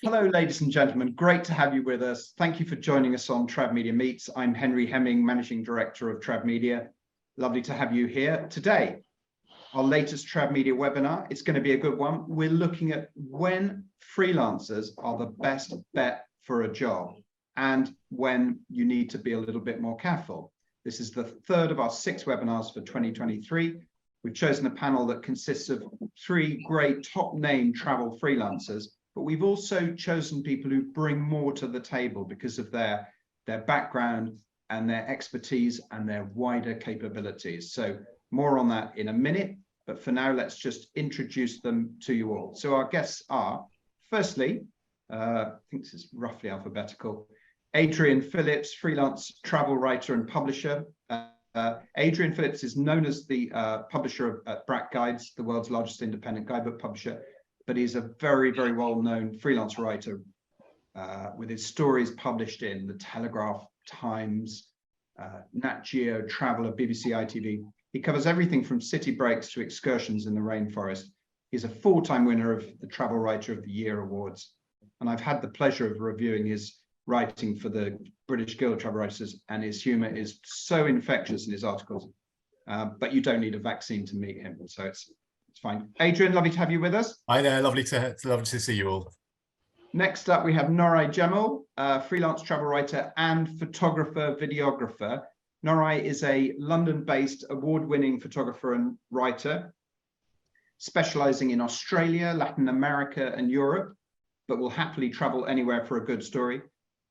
Hello, ladies and gentlemen. Great to have you with us. Thank you for joining us on TravMedia Meets. I'm Henry Hemming, Managing Director of TravMedia. Lovely to have you here today. Our latest TravMedia webinar, it's going to be a good one. We're looking at when freelancers are the best bet for a job and when you need to be a little bit more careful. This is the third of our 6 webinars for 2023. We've chosen a panel that consists of 3 great top-name travel freelancers, but we've also chosen people who bring more to the table because of their background and their expertise and their wider capabilities. So more on that in a minute, but for now, let's just introduce them to you all. So our guests are, firstly, I think this is roughly alphabetical, Adrian Phillips, freelance travel writer and publisher. Adrian Phillips is known as the publisher of Brack Guides, the world's largest independent guidebook publisher, but he's a very, very well-known freelance writer with his stories published in The Telegraph, Times, Nat Geo, Traveller, BBC ITV. He covers everything from city breaks to excursions in the rainforest. He's a 4-time winner of the Travel Writer of the Year Awards. And I've had the pleasure of reviewing his writing for the British Guild of Travel Writers, and his humor is so infectious in his articles, but you don't need a vaccine to meet him, so it's fine. Adrian, lovely to have you with us. Hi there, lovely to see you all. Next up, we have Norai Jamal, freelance travel writer and photographer, videographer. Norai is a London-based award-winning photographer and writer, specializing in Australia, Latin America, and Europe, but will happily travel anywhere for a good story.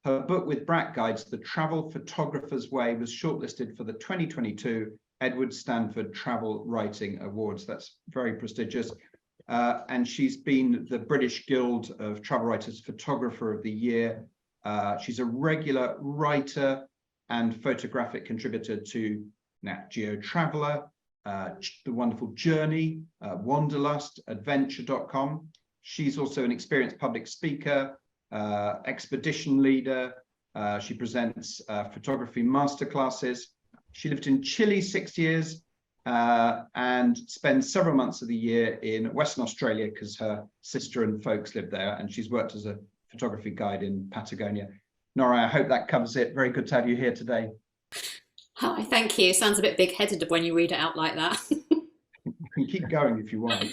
Her book with Brack Guides, The Travel Photographer's Way, was shortlisted for the 2022 Edward Stanford Travel Writing Awards. That's very prestigious. And she's been the British Guild of Travel Writers Photographer of the Year. She's a regular writer and photographic contributor to Nat Geo Traveller, The Wonderful Journey, Wanderlust, Adventure.com. She's also an experienced public speaker, expedition leader. She presents photography masterclasses. She lived in Chile 6 years and spends several months of the year in Western Australia because her sister and folks live there, and she's worked as a photography guide in Patagonia. Norai, I hope that covers it. Very good to have you here today. Hi, thank you. Sounds a bit big-headed when you read it out like that. You can keep going if you want.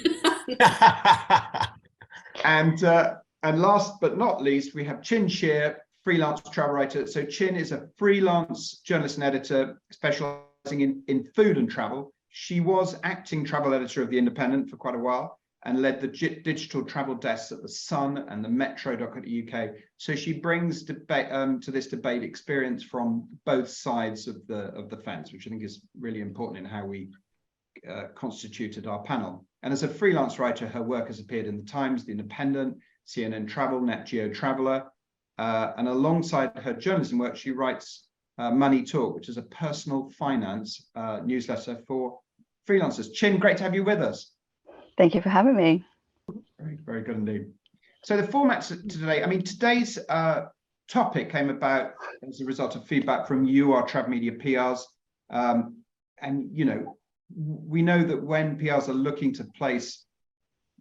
And last but not least, we have Chin Shear, freelance travel writer. So Chin is a freelance journalist and editor specializing in food and travel. She was acting travel editor of The Independent for quite a while and led the digital travel desks at The Sun and the Metro.co.uk. So she brings to this debate experience from both sides of the fence, which I think is really important in how we constituted our panel. And as a freelance writer, her work has appeared in The Times, The Independent, CNN Travel, Nat Geo Traveller, and alongside her journalism work, she writes Money Talk, which is a personal finance newsletter for freelancers. Chin, great to have you with us. Thank you for having me. Very, very good indeed. So the format today, I mean, today's topic came about as a result of feedback from you, our TravMedia PRs. And, you know, we know that when PRs are looking to place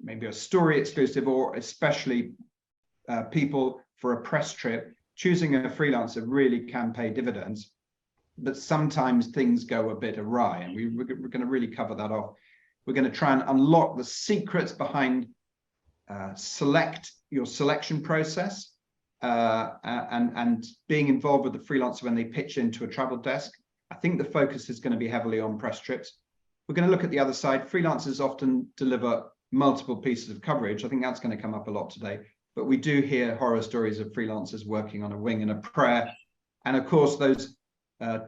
maybe a story exclusive or especially people for a press trip, choosing a freelancer really can pay dividends, but sometimes things go a bit awry, and we're going to really cover that off. We're going to try and unlock the secrets behind your selection process and being involved with the freelancer when they pitch into a travel desk. I think the focus is going to be heavily on press trips. We're going to look at the other side. Freelancers often deliver multiple pieces of coverage. I think that's going to come up a lot today. But we do hear horror stories of freelancers working on a wing and a prayer. And of course, those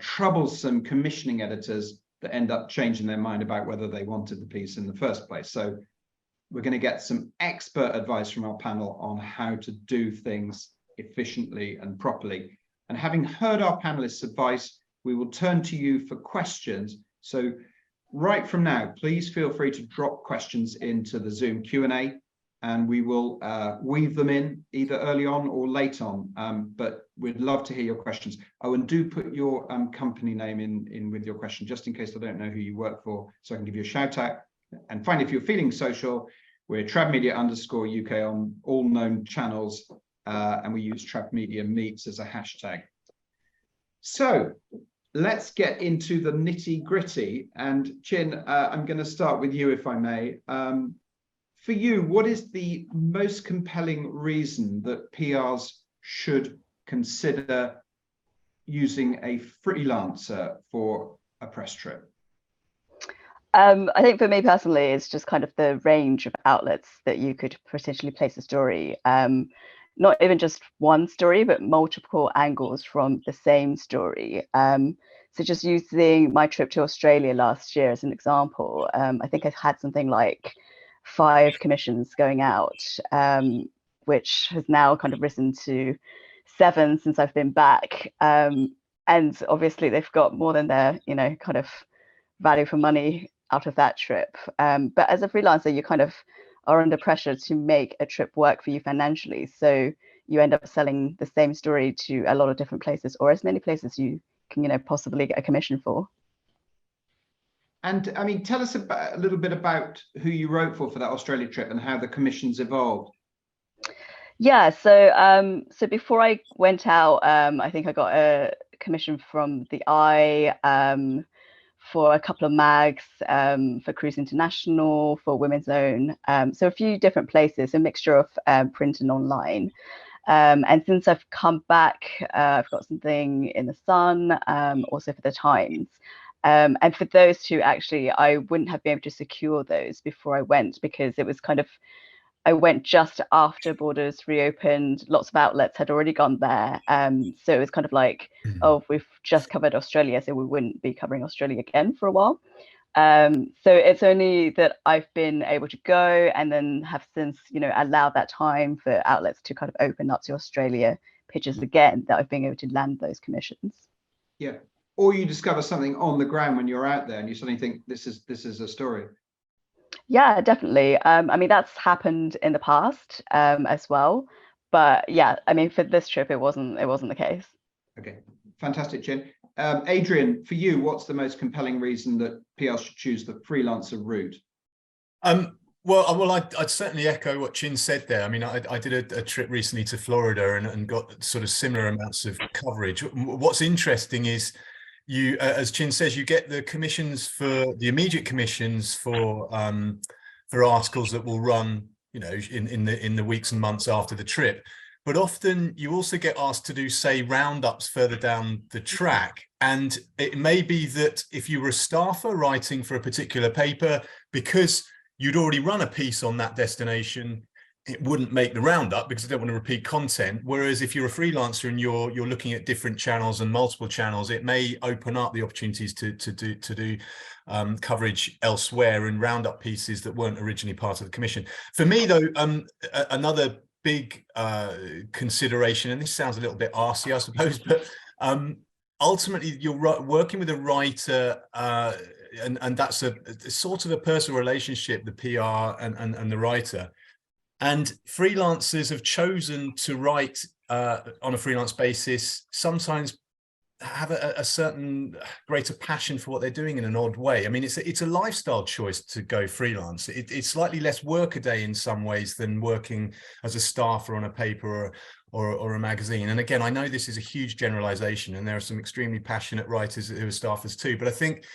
troublesome commissioning editors that end up changing their mind about whether they wanted the piece in the first place. So we're going to get some expert advice from our panel on how to do things efficiently and properly. And having heard our panelists' advice, we will turn to you for questions. So right from now, please feel free to drop questions into the Zoom Q&A, and we will weave them in either early on or late on. But we'd love to hear your questions. Oh, and do put your company name in with your question, just in case I don't know who you work for, so I can give you a shout out. And finally, if you're feeling social, we're TravMedia_UK on all known channels and we use TravMedia Meets as a hashtag. So let's get into the nitty gritty. And Chin, I'm going to start with you, if I may. For you, what is the most compelling reason that PRs should consider using a freelancer for a press trip? I think for me personally, it's just kind of the range of outlets that you could potentially place a story. Not even just one story, but multiple angles from the same story. So just using my trip to Australia last year as an example, I think I've had something like 5 commissions going out, which has now kind of risen to 7 since I've been back. And obviously they've got more than their, kind of value for money out of that trip. But as a freelancer, you kind of are under pressure to make a trip work for you financially. So you end up selling the same story to a lot of different places, or as many places you can, possibly get a commission for. And I mean, tell us a little bit about who you wrote for that Australia trip and how the commissions evolved. Yeah, so before I went out, I think I got a commission from the Eye, for a couple of mags, for Cruise International, for Women's Own, so a few different places, a mixture of print and online. And since I've come back, I've got something in the Sun, also for the Times. And for those two, actually, I wouldn't have been able to secure those before I went, because it was kind of, I went just after borders reopened. Lots of outlets had already gone there. So it was kind of like, oh, we've just covered Australia, so we wouldn't be covering Australia again for a while. So it's only that I've been able to go, and then have since, allowed that time for outlets to kind of open up to Australia pitches again, that I've been able to land those commissions. Yeah. Or you discover something on the ground when you're out there and you suddenly think this is a story. Yeah, definitely. I mean, that's happened in the past, as well. But yeah, I mean, for this trip, it wasn't the case. Okay, fantastic, Jen. Adrian, for you, what's the most compelling reason that PRs should choose the freelancer route? Well, I'd certainly echo what Chin said there. I mean, I did a trip recently to Florida and got sort of similar amounts of coverage. What's interesting is you, as Chin says, you get the commissions for the immediate commissions for articles that will run, in the weeks and months after the trip. But often you also get asked to do, say, roundups further down the track. And it may be that if you were a staffer writing for a particular paper, because you'd already run a piece on that destination, it wouldn't make the roundup because I don't want to repeat content. Whereas if you're a freelancer and you're looking at different channels and multiple channels, it may open up the opportunities to do coverage elsewhere and roundup pieces that weren't originally part of the commission. For me, though, another big consideration, and this sounds a little bit arsey, I suppose, but ultimately you're working with a writer, and that's a sort of a personal relationship, the PR and the writer. And freelancers have chosen to write on a freelance basis, sometimes have a certain greater passion for what they're doing in an odd way. I mean, it's a lifestyle choice to go freelance. It's slightly less work a day in some ways than working as a staffer on a paper or a magazine. And again, I know this is a huge generalization, and there are some extremely passionate writers who are staffers too, but I think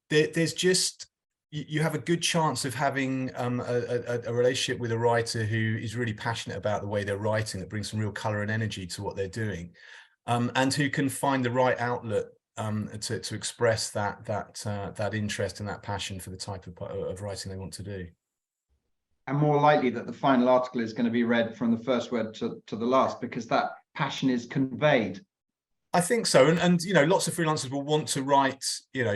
there's just, you have a good chance of having a relationship with a writer who is really passionate about the way they're writing, that brings some real color and energy to what they're doing, and who can find the right outlet to express that interest and that passion for the type of writing they want to do. And more likely that the final article is going to be read from the first word to the last, because that passion is conveyed. I think so. And lots of freelancers will want to write,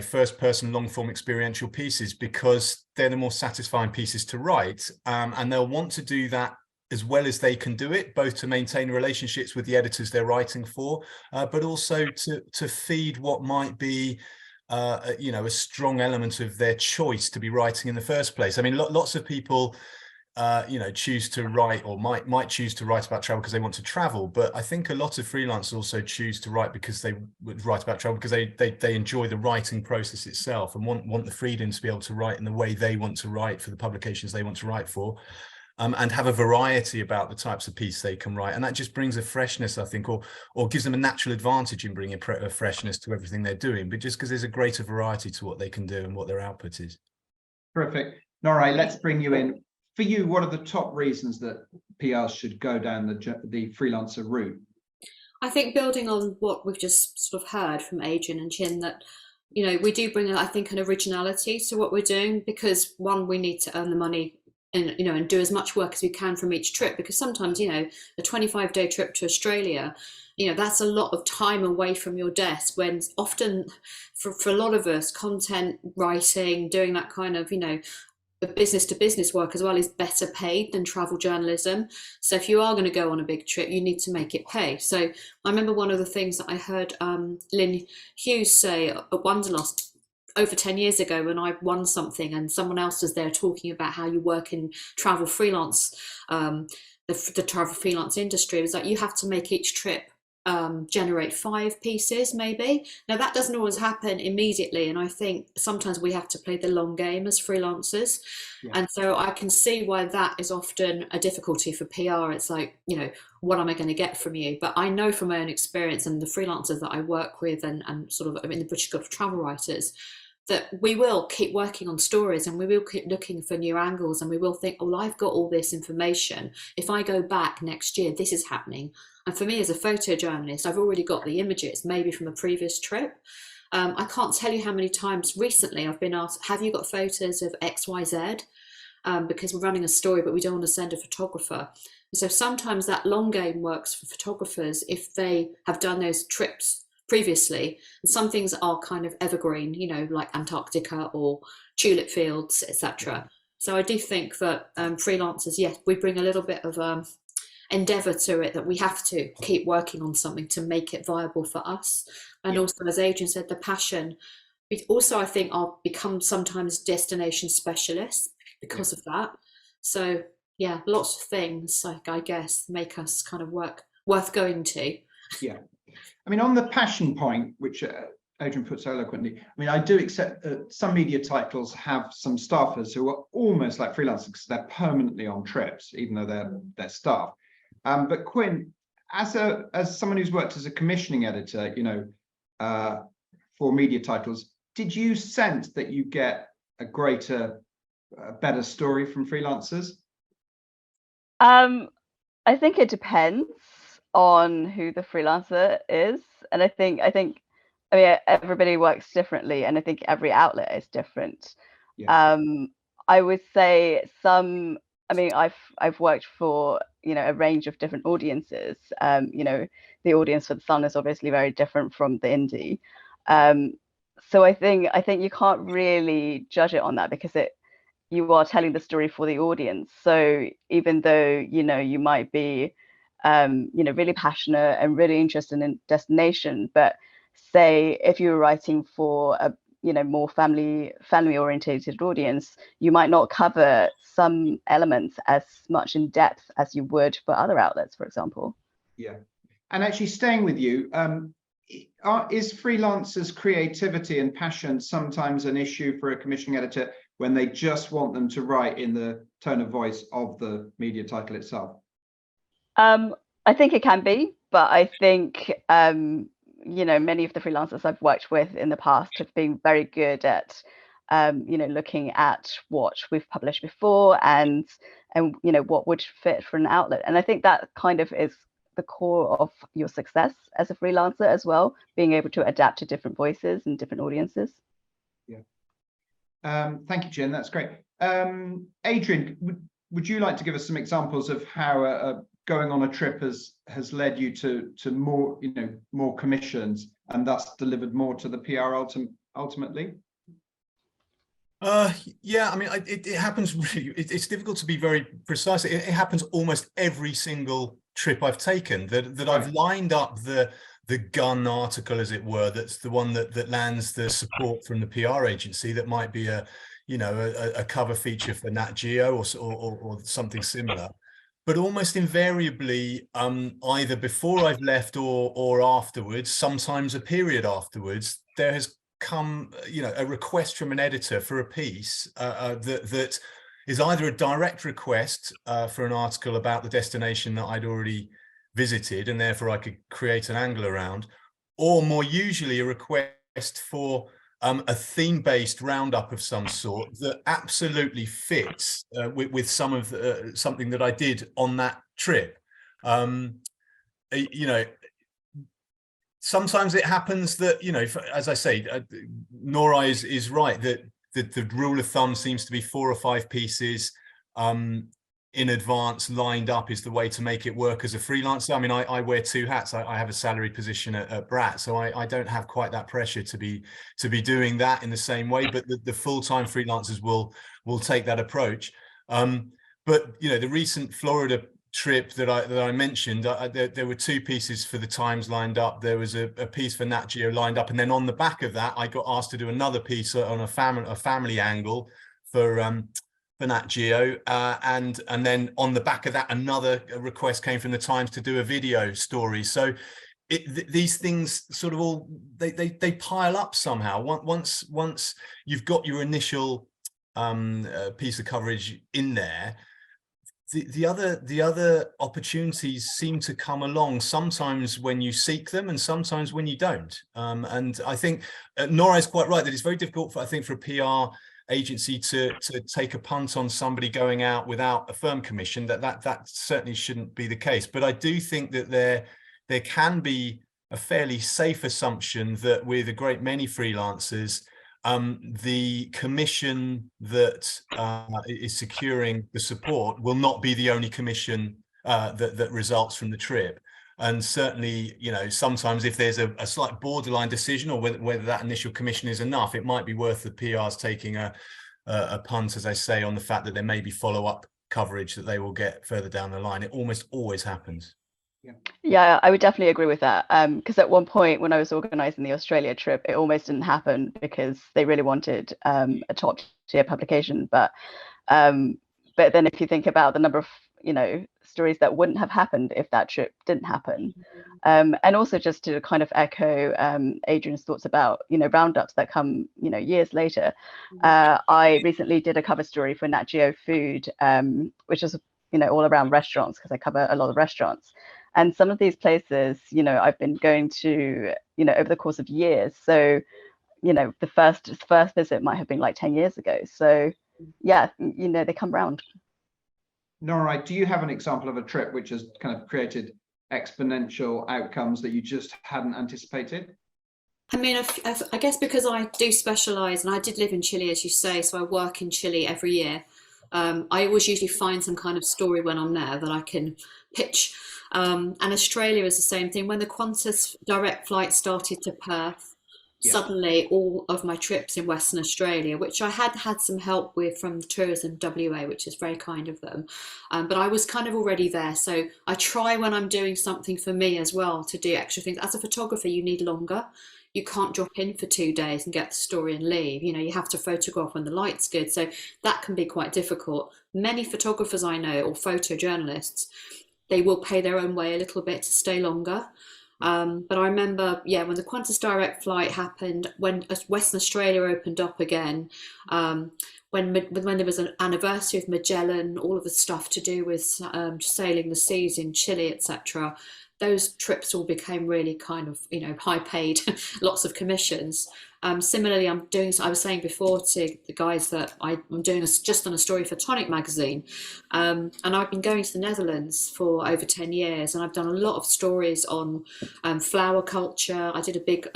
first person long form experiential pieces because they're the more satisfying pieces to write. And they'll want to do that as well as they can do it, both to maintain relationships with the editors they're writing for, but also to feed what might be, a strong element of their choice to be writing in the first place. I mean, lots of people choose to write, or might choose to write about travel because they want to travel, but I think a lot of freelancers also choose to write because they would write about travel because they enjoy the writing process itself and want the freedom to be able to write in the way they want to write for the publications they want to write for. and have a variety about the types of piece they can write. And that just brings a freshness, I think, or gives them a natural advantage in bringing a freshness to everything they're doing, but just because there's a greater variety to what they can do and what their output is. Perfect. Nora, let's bring you in. For you, what are the top reasons that PRs should go down the freelancer route? I think building on what we've just sort of heard from Adrian and Chin, that we do bring, I think, an originality to what we're doing, because one, we need to earn the money and do as much work as we can from each trip, because sometimes a 25-day trip to Australia, that's a lot of time away from your desk, when often for a lot of us, content writing, doing that kind of business to business work as well is better paid than travel journalism. So if you are going to go on a big trip, you need to make it pay. So I remember one of the things that I heard Lynn Hughes say at Wanderlust over 10 years ago, when I won something and someone else was there talking about how you work in travel freelance, the travel freelance industry. It was like, you have to make each trip generate 5 pieces maybe. Now that doesn't always happen immediately, and I think sometimes we have to play the long game as freelancers. And so I can see why that is often a difficulty for PR. It's like, what am I going to get from you? But I know from my own experience and the freelancers that I work with and sort of in the British Guild of Travel Writers, that we will keep working on stories and we will keep looking for new angles, and we will think, oh, well, I've got all this information. If I go back next year, this is happening. And for me as a photojournalist, I've already got the images, maybe from a previous trip. I can't tell you how many times recently I've been asked, have you got photos of XYZ? Because we're running a story, but we don't want to send a photographer. And so sometimes that long game works for photographers if they have done those trips previously. And some things are kind of evergreen, like Antarctica or tulip fields, etc. So I do think that freelancers, yes, we bring a little bit of endeavour to it, that we have to keep working on something to make it viable for us. And also, as Adrian said, the passion. We also, I think, are become sometimes destination specialists because of that. So yeah, lots of things, like, I guess, make us kind of worth going to. Yeah. I mean, on the passion point, which Adrian put so eloquently, I mean, I do accept that some media titles have some staffers who are almost like freelancers because they're permanently on trips, even though they're staff. But Quinn, as someone who's worked as a commissioning editor, for media titles, did you sense that you get a better story from freelancers? I think it depends on who the freelancer is, and I think I mean, everybody works differently, and I think every outlet is different. I would say some. I mean, I've worked for a range of different audiences. The audience for The Sun is obviously very different from the indie. So I think you can't really judge it on that, because you are telling the story for the audience. So even though you might be really passionate and really interested in destination, but say if you're writing for a more family orientated audience, you might not cover some elements as much in depth as you would for other outlets, for example. Yeah. And actually, staying with you, is freelancers' creativity and passion sometimes an issue for a commissioning editor when they just want them to write in the tone of voice of the media title itself? I think it can be, but I think many of the freelancers I've worked with in the past have been very good at looking at what we've published before and what would fit for an outlet. And I think that kind of is the core of your success as a freelancer as well, being able to adapt to different voices and different audiences. Thank you, Jen. That's great. Adrian, would you like to give us some examples of how going on a trip has led you to more commissions and thus delivered more to the PR ultimately? Yeah, I mean, it happens really. It's difficult to be very precise. It happens almost every single trip I've taken that I've lined up the gun article, as it were. That's the one that lands the support from the PR agency. That might be a cover feature for Nat Geo or something similar. But almost invariably, either before I've left or afterwards, sometimes a period afterwards, there has come, a request from an editor for a piece that is either a direct request for an article about the destination that I'd already visited, and therefore I could create an angle around, or more usually a request for a theme-based roundup of some sort that absolutely fits with some of something that I did on that trip. You know, sometimes it happens that, you know, as I say, Nora is right that the rule of thumb seems to be 4 or 5 pieces in advance lined up is the way to make it work as a freelancer. I mean, I wear 2 hats. I have a salary position at Brat, so I don't have quite that pressure to be doing that in the same way. But the full-time freelancers will take that approach. But you know, the recent Florida trip that I mentioned, there were 2 pieces for the Times lined up. There was a piece for Nat Geo lined up, and then on the back of that, I got asked to do another piece on a family angle for Nat Geo, and then on the back of that, another request came from the Times to do a video story. So these things sort of all they pile up somehow. Once you've got your initial piece of coverage in there, the other opportunities seem to come along, sometimes when you seek them and sometimes when you don't. And I think Nora is quite right that it's very difficult for a PR agency to take a punt on somebody going out without a firm commission. That certainly shouldn't be the case. But I do think that there can be a fairly safe assumption that with a great many freelancers, the commission that is securing the support will not be the only commission that results from the trip. And certainly, you know, sometimes if there's a slight borderline decision or whether that initial commission is enough, it might be worth the PRs taking a punt, as I say, on the fact that there may be follow-up coverage that they will get further down the line. It almost always happens. Yeah, I would definitely agree with that. Because at one point when I was organising the Australia trip, it almost didn't happen because they really wanted a top tier publication. But then if you think about the number of, you know, stories that wouldn't have happened if that trip didn't happen. And also just to kind of echo Adrian's thoughts about, you know, roundups that come, you know, years later. I recently did a cover story for Nat Geo Food, which is, you know, all around restaurants because I cover a lot of restaurants. And some of these places, you know, I've been going to, you know, over the course of years. So, you know, the first visit might have been like 10 years ago. So yeah, you know, they come round. Nora, do you have an example of a trip which has kind of created exponential outcomes that you just hadn't anticipated? I mean, I guess because I do specialise, and I did live in Chile, as you say, so I work in Chile every year. I always usually find some kind of story when I'm there that I can pitch. And Australia is the same thing. When the Qantas direct flight started to Perth, suddenly all of my trips in Western Australia, which I had some help with from Tourism WA, which is very kind of them, but I was kind of already there. So I try when I'm doing something for me as well to do extra things. As a photographer, you need longer. You can't drop in for 2 days and get the story and leave. You know, you have to photograph when the light's good. So that can be quite difficult. Many photographers I know, or photojournalists, they will pay their own way a little bit to stay longer. But I remember, when the Qantas direct flight happened, when Western Australia opened up again, when there was an anniversary of Magellan, all of the stuff to do with sailing the seas in Chile, etc., those trips all became really kind of, you know, high paid, lots of commissions. Similarly, I was saying before to the guys that I'm doing just on a story for Tonic magazine, and I've been going to the Netherlands for over 10 years, and I've done a lot of stories on flower culture. I did a big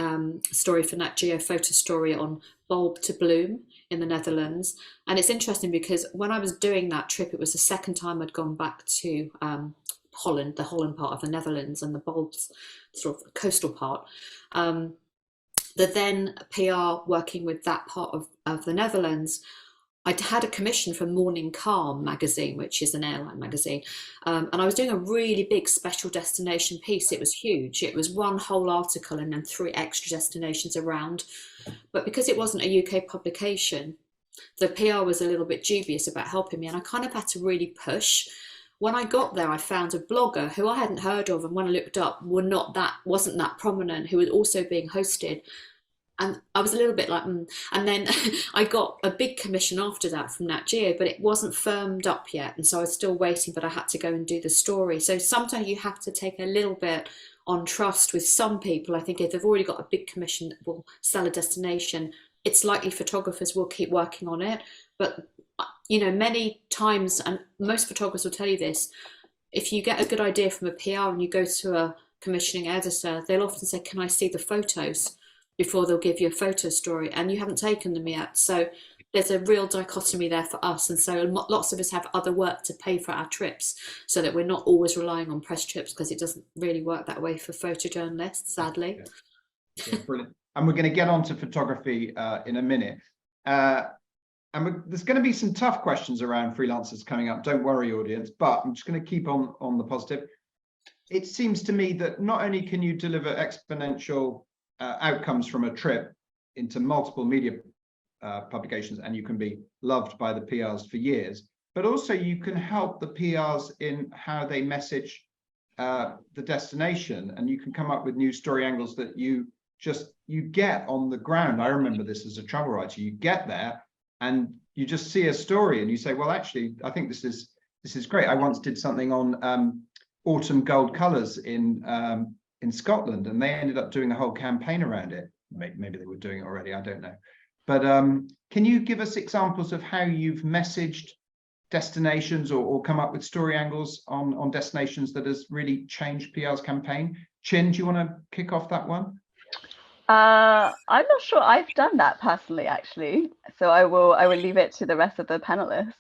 story for Nat Geo, photo story on bulb to bloom in the Netherlands, and it's interesting because when I was doing that trip, it was the second time I'd gone back to Holland, the Holland part of the Netherlands, and the bulbs sort of coastal part. The then PR working with that part of the Netherlands, I'd had a commission from Morning Calm magazine, which is an airline magazine, and I was doing a really big special destination piece. It was huge. It was one whole article and then 3 extra destinations around. But because it wasn't a UK publication, the PR was a little bit dubious about helping me, and I kind of had to really push. When I got there, I found a blogger who I hadn't heard of, and when I looked up, wasn't that prominent, who was also being hosted. And I was a little bit like, and then I got a big commission after that from Nat Geo, but it wasn't firmed up yet. And so I was still waiting, but I had to go and do the story. So sometimes you have to take a little bit on trust with some people. I think if they've already got a big commission that will sell a destination, it's likely photographers will keep working on it. But, you know, many times, and most photographers will tell you this, if you get a good idea from a PR and you go to a commissioning editor, they'll often say, can I see the photos? Before they'll give you a photo story, and you haven't taken them yet. So there's a real dichotomy there for us. And so lots of us have other work to pay for our trips, so that we're not always relying on press trips, because it doesn't really work that way for photojournalists, sadly. Yeah, brilliant. And we're going to get on to photography in a minute. There's going to be some tough questions around freelancers coming up. Don't worry, audience, but I'm just going to keep on the positive. It seems to me that not only can you deliver exponential outcomes from a trip into multiple media publications, and you can be loved by the PRs for years, but also you can help the PRs in how they message the destination, and you can come up with new story angles that you get on the ground. I remember this as a travel writer. You get there and you just see a story and you say, well, actually, I think this is great. I once did something on autumn gold colors in Scotland, and they ended up doing a whole campaign around it. Maybe they were doing it already, I don't know. But can you give us examples of how you've messaged destinations or come up with story angles on destinations that has really changed PR's campaign? Chin, do you want to kick off that one? I'm not sure I've done that personally, actually. So I will leave it to the rest of the panelists.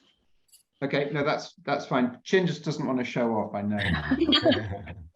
Okay, no, that's fine. Chin just doesn't want to show off, I know.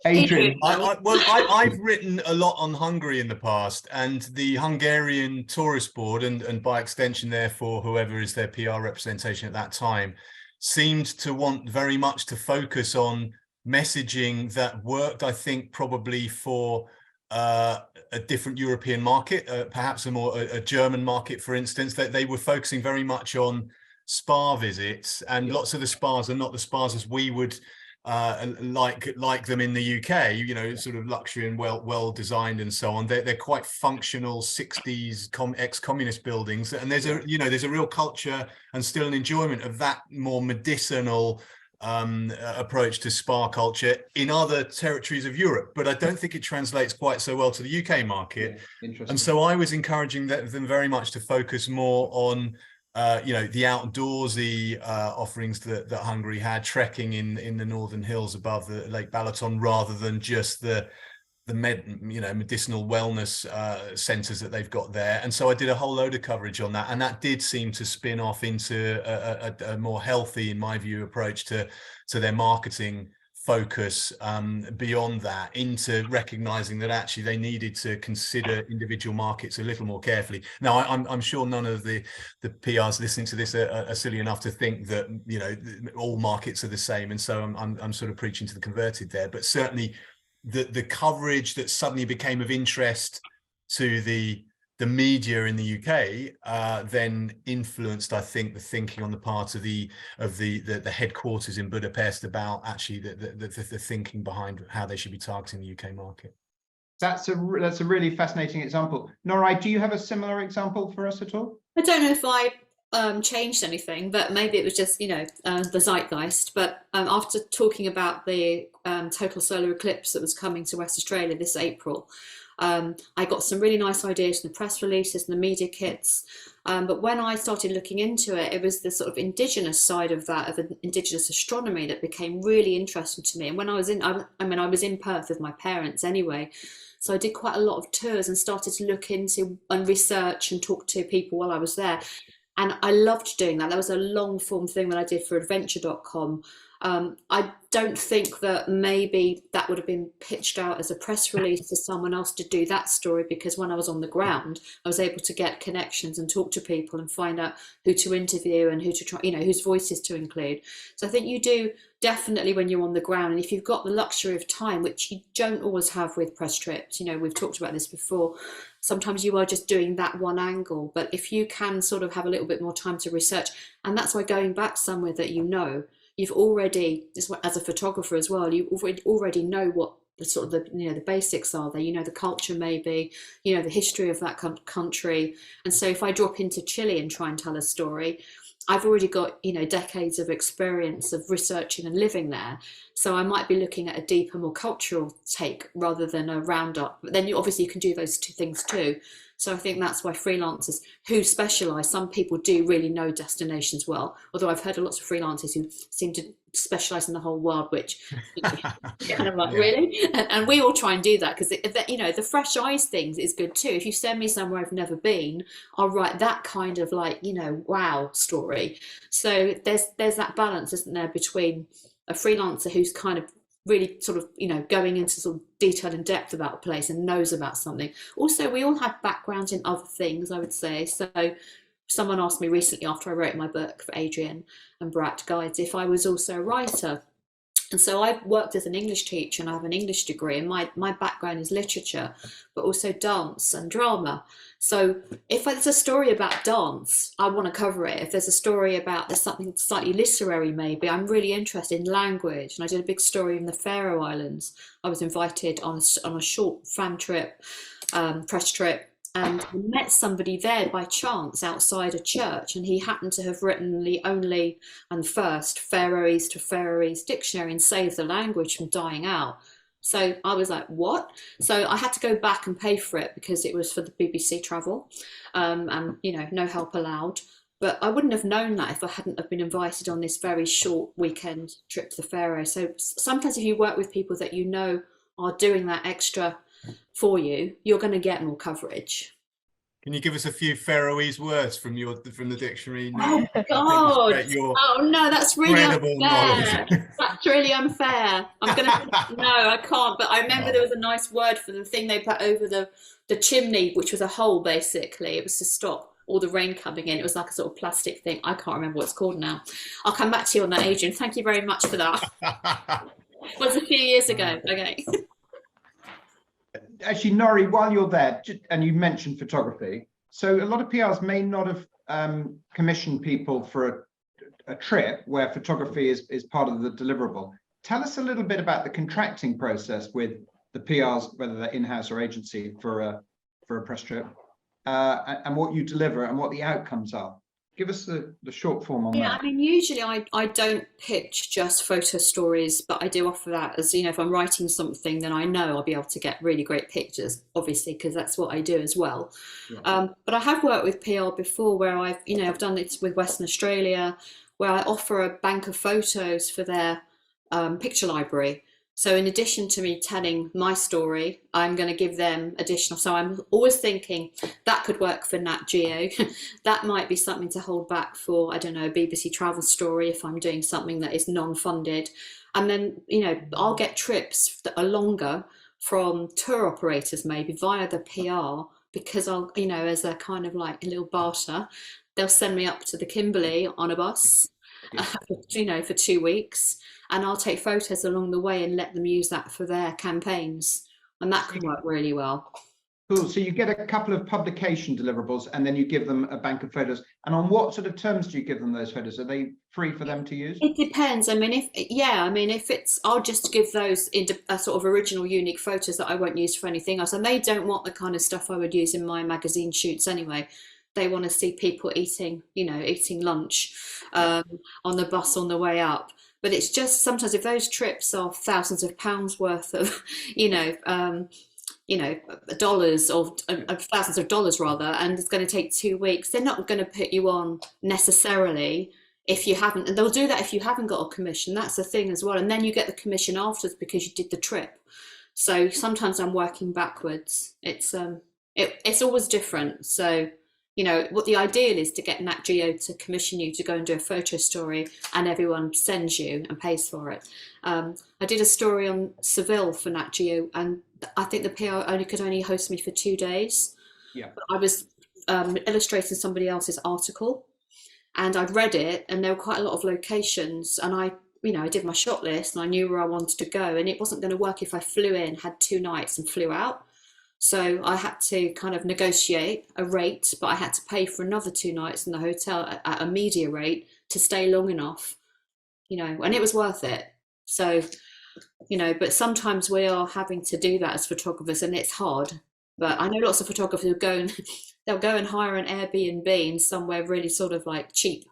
Adrian. I've written a lot on Hungary in the past, and the Hungarian Tourist Board, and by extension, therefore, whoever is their PR representation at that time, seemed to want very much to focus on messaging that worked, I think, probably for a different European market, perhaps a German market, for instance. That they were focusing very much on spa visits, and lots of the spas are not the spas as we would like them in the UK, you know, sort of luxury and well designed and so on. They're quite functional 60s ex-communist buildings, and there's a real culture and still an enjoyment of that more medicinal approach to spa culture in other territories of Europe, but I don't think it translates quite so well to the UK market. Yeah, interesting. And so I was encouraging them very much to focus more on the outdoorsy offerings that Hungary had, trekking in the northern hills above the Lake Balaton, rather than just the medicinal wellness centers that they've got there. And so I did a whole load of coverage on that, and that did seem to spin off into a more healthy, in my view, approach to their marketing focus, beyond that, into recognizing that actually they needed to consider individual markets a little more carefully. Now, I'm sure none of the PRs listening to this are silly enough to think that all markets are the same, and so I'm sort of preaching to the converted there. But certainly the coverage that suddenly became of interest to the media in the UK then influenced, I think, the thinking on the part of the headquarters in Budapest about actually the thinking behind how they should be targeting the UK market. That's a really fascinating example. Norai, do you have a similar example for us at all? I don't know if I changed anything, but maybe it was just the zeitgeist. But after talking about the total solar eclipse that was coming to West Australia this April, I got some really nice ideas from the press releases and the media kits. But when I started looking into it, it was the sort of indigenous side of that, of indigenous astronomy, that became really interesting to me. And when I was I was in Perth with my parents anyway, so I did quite a lot of tours and started to look into and research and talk to people while I was there. And I loved doing that. That was a long form thing that I did for adventure.com. I don't think that maybe that would have been pitched out as a press release to someone else to do that story, because when I was on the ground, I was able to get connections and talk to people and find out who to interview and who to try, whose voices to include. So I think you do definitely when you're on the ground, and if you've got the luxury of time, which you don't always have with press trips, we've talked about this before, sometimes you are just doing that one angle. But if you can sort of have a little bit more time to research, and that's why going back somewhere that you've already, as a photographer as well, you already know what the sort of the basics are there, the culture maybe, the history of that country. And so if I drop into Chile and try and tell a story, I've already got decades of experience of researching and living there, so I might be looking at a deeper, more cultural take rather than a roundup. But then you can do those two things too. So I think that's why freelancers who specialise, some people do really know destinations well, although I've heard of lots of freelancers who seem to specialise in the whole world, which kind of like, really? And we all try and do that because the fresh eyes things is good too. If you send me somewhere I've never been, I'll write that kind of like, wow story. So there's that balance, isn't there, between a freelancer who's kind of really sort of going into sort of detail and depth about a place and knows about something. Also, we all have backgrounds in other things, I would say. So someone asked me recently after I wrote my book for Adrian and Brat Guides if I was also a writer. And so I've worked as an English teacher and I have an English degree, and my background is literature, but also dance and drama. So if there's a story about dance, I want to cover it. If there's a story about, there's something slightly literary maybe, I'm really interested in language. And I did a big story in the Faroe Islands. I was invited on a short fan trip, press trip, and I met somebody there by chance outside a church, and he happened to have written the only and first Faroese to Faroese dictionary and saved the language from dying out. So I was like, what? So I had to go back and pay for it because it was for the BBC travel, and no help allowed. But I wouldn't have known that if I hadn't have been invited on this very short weekend trip to the Faroes. So sometimes if you work with people that are doing that extra for you, you're going to get more coverage. Can you give us a few Faroese words from the dictionary? Oh God! Oh no, that's really unfair. That's really unfair. I'm gonna no, I can't. But I remember there was a nice word for the thing they put over the chimney, which was a hole basically. It was to stop all the rain coming in. It was like a sort of plastic thing. I can't remember what it's called now. I'll come back to you on that, Adrian. Thank you very much for that. It was a few years ago. Okay. Actually, Nori, while you're there, and you mentioned photography, so a lot of PRs may not have commissioned people for a trip where photography is part of the deliverable. Tell us a little bit about the contracting process with the PRs, whether they're in-house or agency, for a press trip, and what you deliver and what the outcomes are. Give us the short form on that. Yeah, I mean, usually I don't pitch just photo stories, but I do offer that as, if I'm writing something, then I know I'll be able to get really great pictures, obviously, because that's what I do as well. Yeah. But I have worked with PR before where I've done it with Western Australia, where I offer a bank of photos for their picture library. So in addition to me telling my story, I'm going to give them additional. So I'm always thinking that could work for Nat Geo. That might be something to hold back for, I don't know, a BBC travel story if I'm doing something that is non-funded. And then, I'll get trips that are longer from tour operators, maybe via the PR, because I'll, as a kind of like a little barter, they'll send me up to the Kimberley on a bus, for 2 weeks. And I'll take photos along the way and let them use that for their campaigns. And that can work really well. Cool. So you get a couple of publication deliverables and then you give them a bank of photos. And on what sort of terms do you give them those photos? Are they free for them to use? It depends. I mean, if it's, I'll just give those into a sort of original, unique photos that I won't use for anything else. And they don't want the kind of stuff I would use in my magazine shoots anyway. They want to see people eating lunch on the bus on the way up. But it's just sometimes if those trips are thousands of pounds worth of, dollars or thousands of dollars rather, and it's going to take 2 weeks, they're not going to put you on necessarily if you haven't. And they'll do that if you haven't got a commission. That's the thing as well. And then you get the commission afterwards because you did the trip. So sometimes I'm working backwards. It's always different. So. What the ideal is to get Nat Geo to commission you to go and do a photo story and everyone sends you and pays for it. I did a story on Seville for Nat Geo and I think the PR could only host me for 2 days. Yeah. But I was illustrating somebody else's article and I'd read it and there were quite a lot of locations and I did my shot list and I knew where I wanted to go and it wasn't going to work if I flew in, had 2 nights and flew out. So I had to kind of negotiate a rate, but I had to pay for another 2 nights in the hotel at a media rate to stay long enough, and it was worth it. So you know, but sometimes we are having to do that as photographers, and it's hard. But I know lots of photographers who go and they'll go and hire an Airbnb in somewhere really sort of like cheap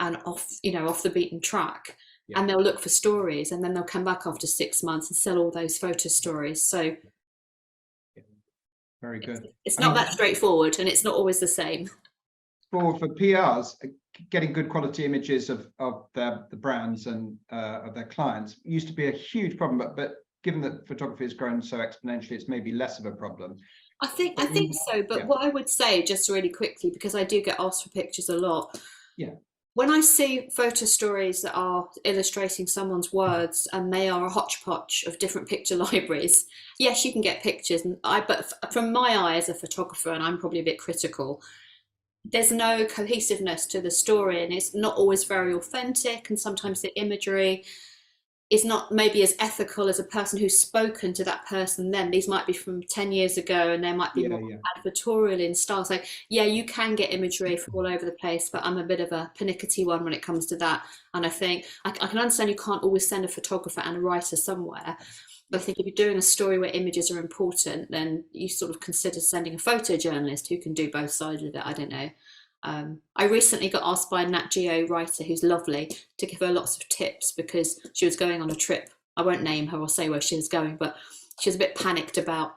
and off, you know, off the beaten track. Yeah. And they'll look for stories, and then they'll come back after 6 months and sell all those photo stories. So very good. it's not that straightforward, and it's not always the same. For PRs, getting good quality images of the brands and of their clients used to be a huge problem, but given that photography has grown so exponentially, it's maybe less of a problem. I think so, but what I would say, just really quickly, because I do get asked for pictures a lot. Yeah. When I see photo stories that are illustrating someone's words and they are a hodgepodge of different picture libraries, yes, you can get pictures. But from my eye as a photographer, and I'm probably a bit critical, there's no cohesiveness to the story, and it's not always very authentic. And sometimes the imagery is not maybe as ethical as a person who's spoken to that person then. These might be from 10 years ago, and they might be more advertorial in style. So yeah, you can get imagery from all over the place, but I'm a bit of a pernickety one when it comes to that. And I think I can understand you can't always send a photographer and a writer somewhere, but I think if you're doing a story where images are important, then you sort of consider sending a photojournalist who can do both sides of it. I don't know. I recently got asked by a Nat Geo writer who's lovely to give her lots of tips because she was going on a trip. I won't name her or say where she was going, but she was a bit panicked about,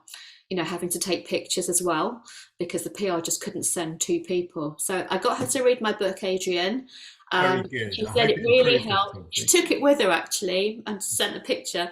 you know, having to take pictures as well because the PR just couldn't send 2 people. So I got her to read my book, Adrian. Very good. She said it really helped. She took it with her actually and sent a picture.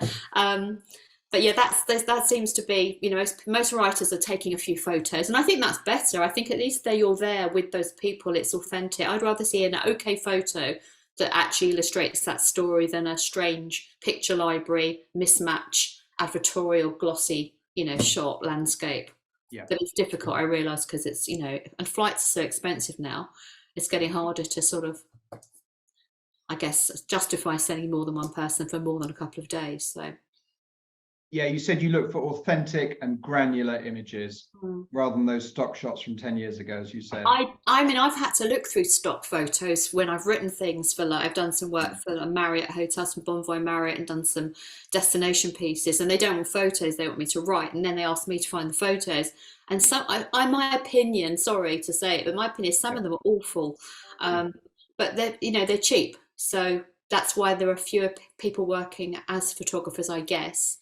But yeah, that seems to be, you know, most writers are taking a few photos, and I think that's better. I think at least you're there with those people, it's authentic. I'd rather see an okay photo that actually illustrates that story than a strange picture library, mismatch, advertorial, glossy, you know, shot landscape. Yeah. But it's difficult, I realise, because it's, you know, and flights are so expensive now, it's getting harder to sort of, I guess, justify sending more than one person for more than a couple of days. So yeah, you said you look for authentic and granular images rather than those stock shots from 10 years ago, as you said. I mean, I've had to look through stock photos when I've written things for, like, I've done some work for a Marriott hotels, some Bonvoy Marriott, and done some destination pieces, and they don't want photos, they want me to write, and then they ask me to find the photos. And so my opinion, sorry to say it, but my opinion is some of them are awful, but they're, you know, they're cheap. So that's why there are fewer people working as photographers, I guess.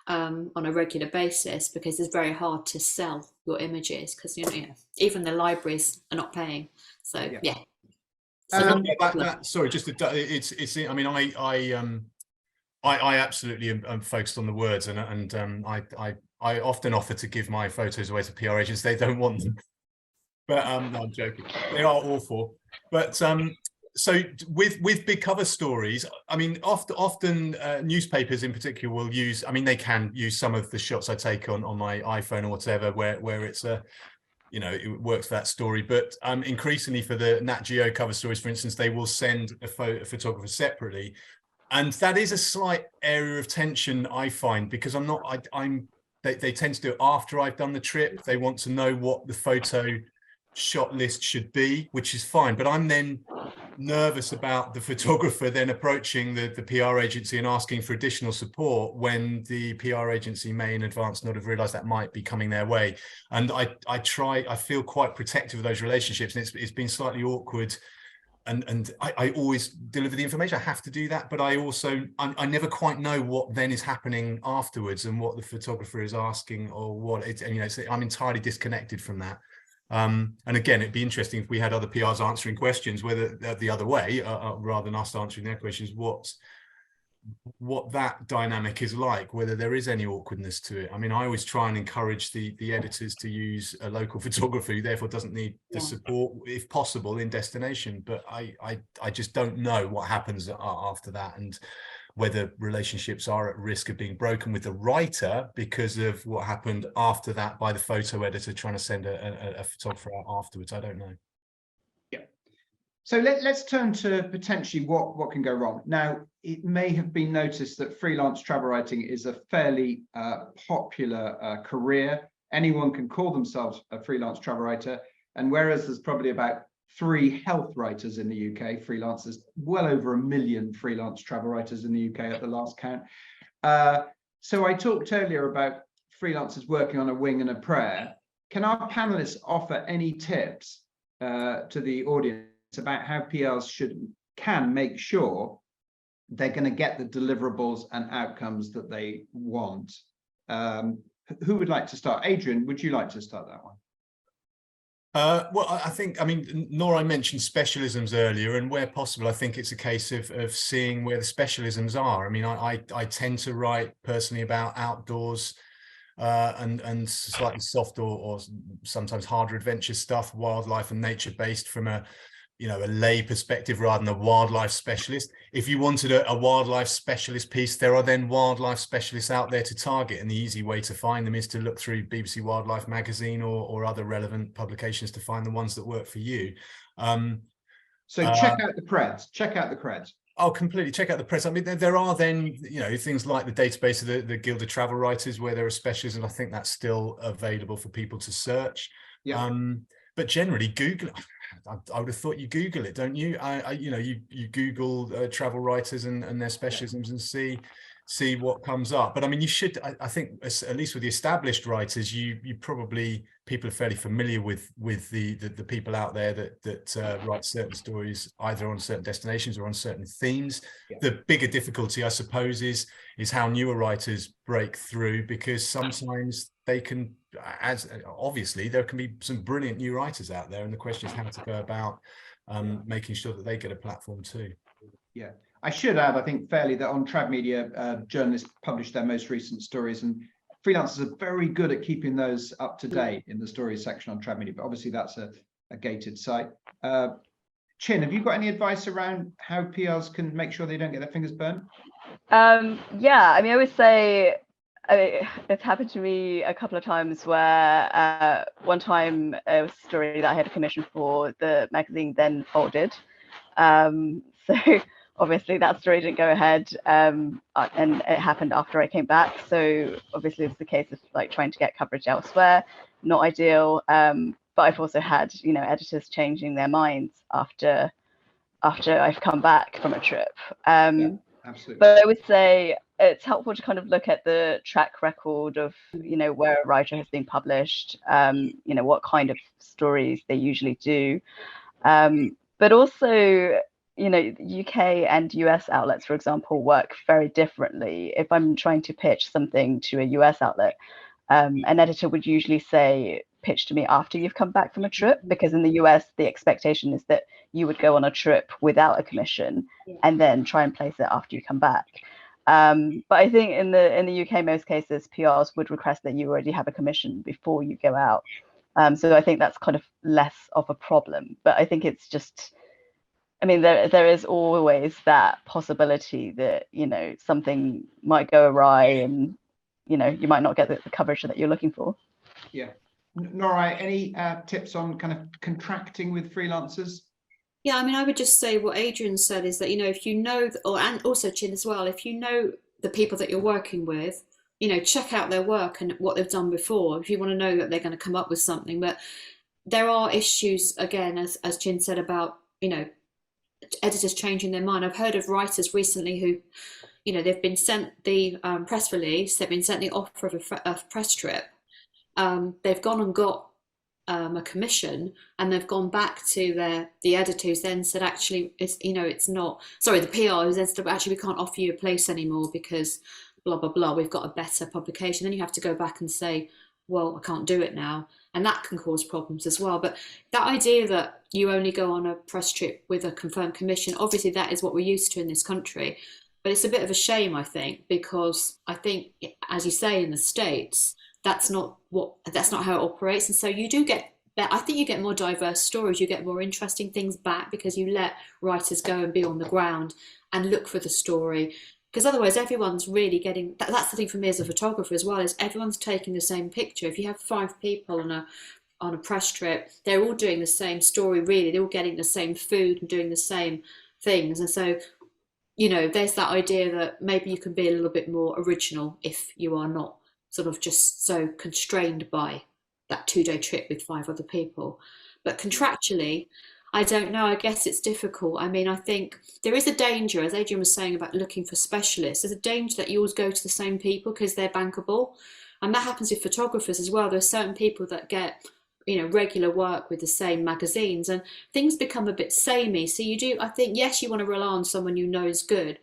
On a regular basis, because it's very hard to sell your images because, you know, even the libraries are not paying. So yeah. Sorry, just it's. I mean, I absolutely am focused on the words, and I often offer to give my photos away to PR agents. They don't want them, but no, I'm joking. They are awful, but so with big cover stories, I mean, often newspapers in particular will use, I mean, they can use some of the shots I take on my iPhone or whatever, where it's a, you know, it works for that story. But increasingly for the Nat Geo cover stories, for instance, they will send a photographer separately. And that is a slight area of tension, I find, because they tend to do it after I've done the trip. They want to know what the photo shot list should be, which is fine. But I'm then nervous about the photographer then approaching the PR agency and asking for additional support when the PR agency may in advance not have realized that might be coming their way. And I feel quite protective of those relationships, and it's been slightly awkward. And I always deliver the information. I have to do that, but I never quite know what then is happening afterwards and what the photographer is asking or what it's, and, you know, I'm entirely disconnected from that. And again, it'd be interesting if we had other PRs answering questions, whether the other way, rather than us answering their questions, what that dynamic is like, whether there is any awkwardness to it. I mean, I always try and encourage the editors to use a local photographer who therefore doesn't need the support, if possible, in destination. But I just don't know what happens after that, and whether relationships are at risk of being broken with the writer because of what happened after that by the photo editor trying to send a photographer out afterwards. I don't know. Yeah. So let's turn to potentially what can go wrong. Now, it may have been noticed that freelance travel writing is a fairly popular career. Anyone can call themselves a freelance travel writer. And whereas there's probably about 3 health writers in the UK, freelancers, well over 1 million freelance travel writers in the UK at the last count. So I talked earlier about freelancers working on a wing and a prayer. Can our panelists offer any tips to the audience about how PRs can make sure they're going to get the deliverables and outcomes that they want? Who would like to start? Adrian, would you like to start that one? Well, I mean, Nora mentioned specialisms earlier, and where possible, I think it's a case of seeing where the specialisms are. I mean, I tend to write personally about outdoors and slightly soft or sometimes harder adventure stuff, wildlife and nature based from a lay perspective rather than a wildlife specialist. If you wanted a wildlife specialist piece, there are then wildlife specialists out there to target, and the easy way to find them is to look through BBC Wildlife magazine or other relevant publications to find the ones that work for you. So check out the creds. Check out the creds. Oh, completely. Check out the press. I mean, there are then, things like the database of the Guild of Travel Writers, where there are specialists, and I think that's still available for people to search. Yeah. But generally, Google. I would have thought you Google it, don't you? You Google travel writers and their specialisms and see what comes up. But I mean, you should. I think at least with the established writers, people are fairly familiar with the people out there that write certain stories either on certain destinations or on certain themes. Yeah. The bigger difficulty, I suppose, is how newer writers break through, because sometimes they can, as obviously there can be some brilliant new writers out there, and the question is how to go about making sure that they get a platform too. Yeah. I should add, I think fairly, that on TravMedia, journalists publish their most recent stories, and freelancers are very good at keeping those up to date in the stories section on TravMedia, but obviously that's a gated site. Chin, have you got any advice around how PRs can make sure they don't get their fingers burnt? Yeah, I mean, I would say it's happened to me a couple of times where one time a story that I had a commission for, the magazine then folded. So obviously that story didn't go ahead, and it happened after I came back. So obviously it's the case of like trying to get coverage elsewhere. Not ideal. But I've also had, editors changing their minds after I've come back from a trip. Yeah, absolutely. But I would say it's helpful to kind of look at the track record of, where a writer has been published, what kind of stories they usually do. But also, UK and US outlets, for example, work very differently. If I'm trying to pitch something to a US outlet, an editor would usually say, pitch to me after you've come back from a trip, because in the US, the expectation is that you would go on a trip without a commission and then try and place it after you come back. But I think in the UK, most cases, PRs would request that you already have a commission before you go out. So I think that's kind of less of a problem. But I think it's just, I mean, there is always that possibility that, something might go awry and, you might not get the coverage that you're looking for. Yeah. Nora, any tips on kind of contracting with freelancers? Yeah, I mean, I would just say what Adrian said is that, if you know, and also Chin as well, if you know the people that you're working with, check out their work and what they've done before, if you want to know that they're going to come up with something. But there are issues, again, as Chin said, about, editors changing their mind. I've heard of writers recently who, they've been sent the press release, they've been sent the offer of a press trip. They've gone and got a commission, and they've gone back to the editor who's then said, actually, it's not, sorry, the PR who then said, actually, we can't offer you a place anymore because blah, blah, blah, we've got a better publication. Then you have to go back and say, well, I can't do it now. And that can cause problems as well. But that idea that you only go on a press trip with a confirmed commission, obviously that is what we're used to in this country. But it's a bit of a shame, I think, because I think, as you say, in the States, that's not how it operates. And so you do get, I think you get more diverse stories, you get more interesting things back, because you let writers go and be on the ground and look for the story. Because otherwise everyone's really getting, that's the thing for me as a photographer as well, is everyone's taking the same picture. If you have 5 people on a press trip, they're all doing the same story, really. They're all getting the same food and doing the same things. And so, there's that idea that maybe you can be a little bit more original if you are not sort of just so constrained by that 2-day trip with 5 other people. But contractually, I don't know. I guess it's difficult. I mean, I think there is a danger, as Adrian was saying about looking for specialists, there's a danger that you always go to the same people because they're bankable. And that happens with photographers as well. There are certain people that get, regular work with the same magazines, and things become a bit samey. So you do, I think, yes, you want to rely on someone you know is good,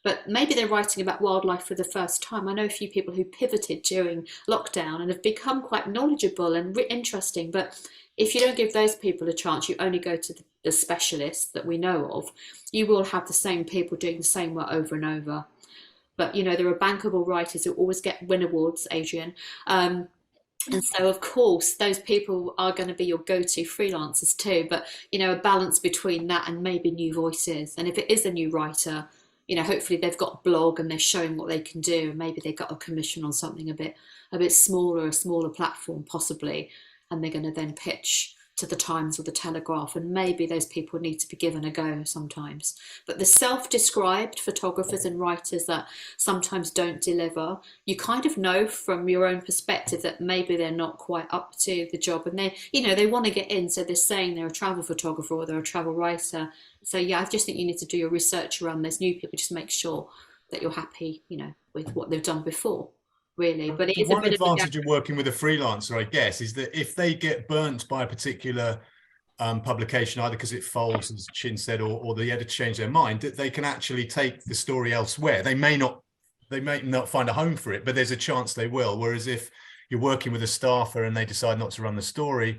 but maybe they're writing about wildlife for the first time. I know a few people who pivoted during lockdown and have become quite knowledgeable and interesting, but if you don't give those people a chance, you only go to the specialists that we know of, you will have the same people doing the same work over and over. But, there are bankable writers who always win awards, Adrian. And so, of course, those people are going to be your go-to freelancers too. But, a balance between that and maybe new voices. And if it is a new writer, hopefully they've got a blog and they're showing what they can do. And maybe they got a commission on something a bit smaller, a smaller platform possibly. And they're going to then pitch to the Times or the Telegraph, and maybe those people need to be given a go sometimes. But the self-described photographers and writers that sometimes don't deliver, you kind of know from your own perspective that maybe they're not quite up to the job, and they want to get in, so they're saying they're a travel photographer or they're a travel writer. So yeah, I just think you need to do your research around those new people, just make sure that you're happy, with what they've done before. Really, but it is one advantage of working with a freelancer, I guess, is that if they get burnt by a particular publication, either because it folds, as Chin said, or the editor change their mind, that they can actually take the story elsewhere. They may not find a home for it, but there's a chance they will. Whereas if you're working with a staffer and they decide not to run the story,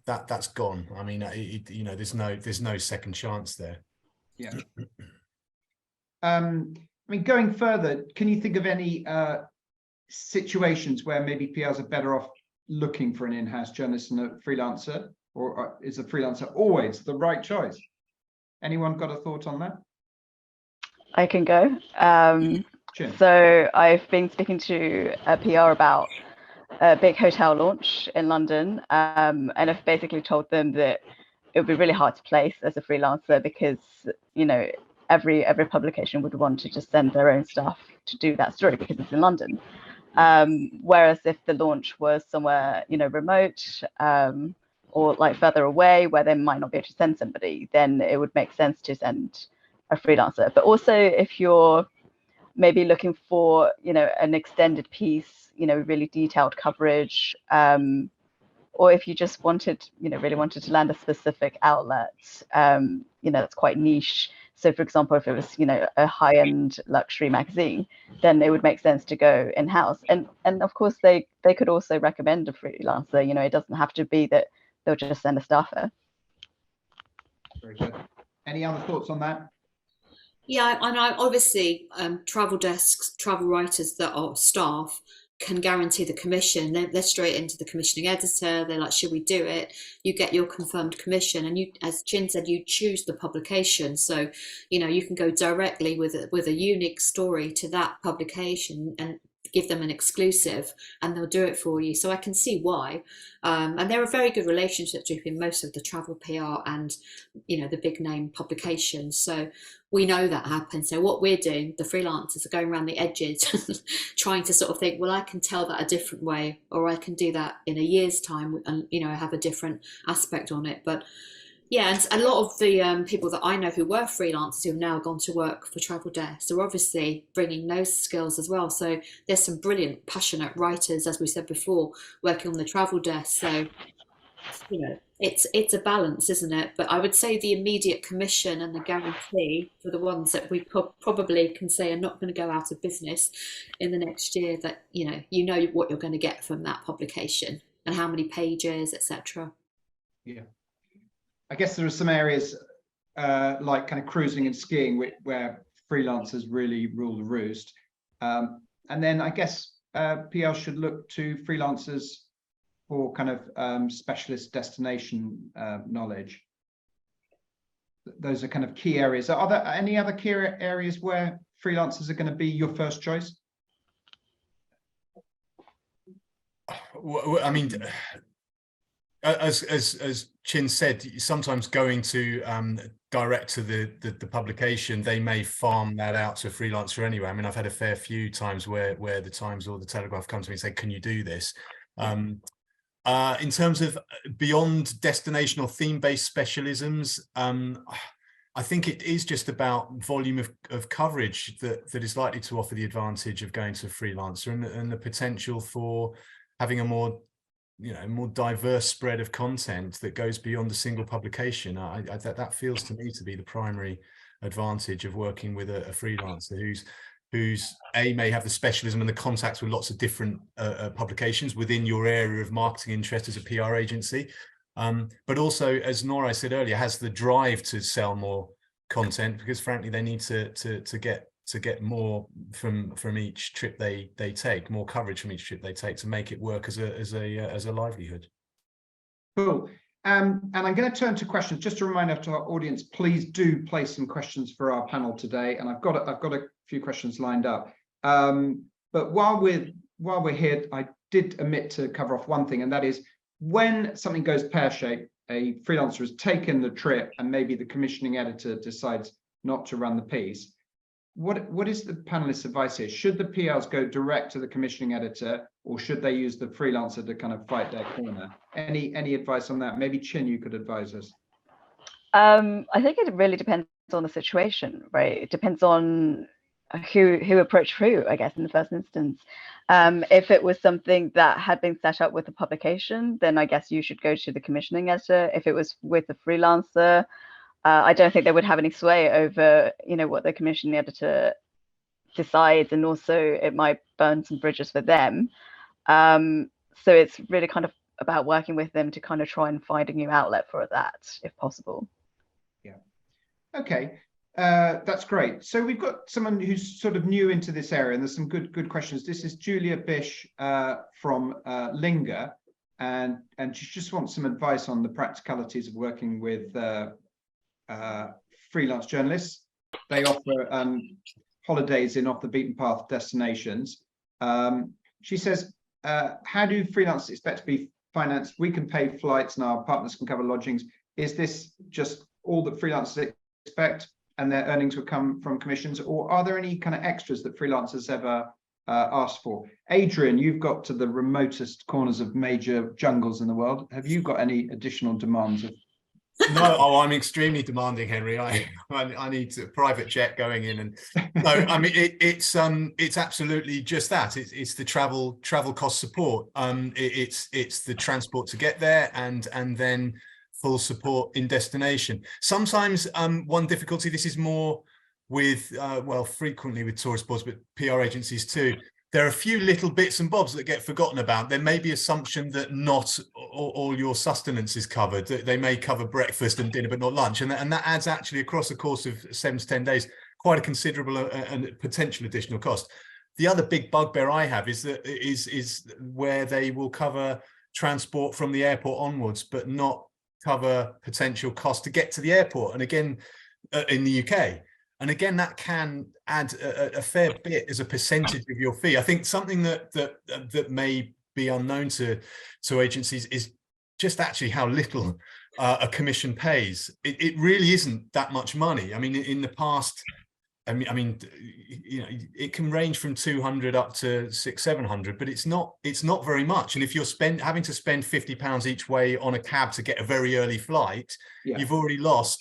that's gone. I mean, there's no second chance there. Yeah. I mean, going further, can you think of any situations where maybe PRs are better off looking for an in-house journalist and a freelancer, or is a freelancer always the right choice? Anyone got a thought on that? I can go. So I've been speaking to a PR about a big hotel launch in London, and I've basically told them that it would be really hard to place as a freelancer because every publication would want to just send their own stuff to do that story because it's in London. Whereas if the launch was somewhere, remote, or like further away where they might not be able to send somebody, then it would make sense to send a freelancer. But also if you're maybe looking for, an extended piece, really detailed coverage, or if you just wanted, really wanted to land a specific outlet, that's quite niche. So, for example, if it was, a high-end luxury magazine, then it would make sense to go in-house. And of course, they could also recommend a freelancer. It doesn't have to be that they'll just send a staffer. Very good. Any other thoughts on that? Yeah, and obviously, travel desks, travel writers that are staff can guarantee the commission. They're straight into the commissioning editor. They're like, should we do it? You get your confirmed commission, and you, as Chin said, you choose the publication. So, you can go directly with a unique story to that publication and give them an exclusive, and they'll do it for you. So I can see why. And there are very good relationships between most of the travel PR and, the big name publications. So we know that happens. So what we're doing, the freelancers are going around the edges, trying to sort of think, well, I can tell that a different way, or I can do that in a year's time and, have a different aspect on it. But yeah, and a lot of the people that I know who were freelancers who have now gone to work for travel desks are obviously bringing those skills as well. So there's some brilliant, passionate writers, as we said before, working on the travel desk. So, it's a balance, isn't it? But I would say the immediate commission and the guarantee for the ones that we probably can say are not going to go out of business in the next year, that, you know what you're going to get from that publication and how many pages, etc. Yeah. I guess there are some areas like kind of cruising and skiing where freelancers really rule the roost. And then I guess PR should look to freelancers for kind of specialist destination knowledge. Those are kind of key areas. Are there any other key areas where freelancers are going to be your first choice? Well, I mean, as Chin said, sometimes going to direct to the publication, they may farm that out to a freelancer anyway. I mean, I've had a fair few times where the Times or the Telegraph come to me and say, "Can you do this?" In terms of beyond destination or theme-based specialisms, I think it is just about volume of coverage that is likely to offer the advantage of going to a freelancer, and the potential for having a more diverse spread of content that goes beyond a single publication. That feels to me to be the primary advantage of working with a freelancer who's may have the specialism and the contacts with lots of different publications within your area of marketing interest as a PR agency, but also, as Nora said earlier, has the drive to sell more content, because frankly they need to get more from each trip they take, more coverage from each trip they take, to make it work as a livelihood. Cool. And I'm going to turn to questions. Just a reminder to our audience, please do place some questions for our panel today, and I've got a few questions lined up. But while we're here, I did omit to cover off one thing, and that is, when something goes pear-shaped, a freelancer has taken the trip and maybe the commissioning editor decides not to run the piece, what is the panelist's advice here? Should the PRs go direct to the commissioning editor, or should they use the freelancer to kind of fight their corner? Any advice on that? Maybe Chin, you could advise us. I think it really depends on the situation, right? It depends on who approached who, I guess, in the first instance. If it was something that had been set up with a publication, then I guess you should go to the commissioning editor. If it was with a freelancer, I don't think they would have any sway over, what the commissioning editor decides, and also it might burn some bridges for them. So it's really kind of about working with them to kind of try and find a new outlet for that, if possible. Yeah. Okay. That's great. So we've got someone who's sort of new into this area, and there's some good questions. This is Julia Bish from Linga, and she just wants some advice on the practicalities of working with freelance journalists. They offer holidays in off the beaten path destinations. She says, how do freelancers expect to be financed? We can pay flights and our partners can cover lodgings. Is this just all that freelancers expect, and their earnings will come from commissions, or are there any kind of extras that freelancers ever ask for? Adrian, you've got to the remotest corners of major jungles in the world. Have you got any additional demands? No, I'm extremely demanding, Henry. I need a private jet going in, and no, I mean it's absolutely just that. It's the travel cost support. It's the transport to get there, and then full support in destination. Sometimes one difficulty, this is more with frequently with tourist boards, but PR agencies too. There are a few little bits and bobs that get forgotten about. There may be assumption that not all your sustenance is covered. They may cover breakfast and dinner, but not lunch. And that adds actually across the course of 7 to 10 days, quite a considerable and potential additional cost. The other big bugbear I have is where they will cover transport from the airport onwards, but not cover potential cost to get to the airport. And again, in the UK. And again, that can add a fair bit as a percentage of your fee. I think something that may be unknown to agencies is just actually how little a commission pays. It really isn't that much money. I mean, in the past, I mean, it can range from 200 up to 600-700, but it's not very much. And if you're having to spend £50 each way on a cab to get a very early flight, you've already lost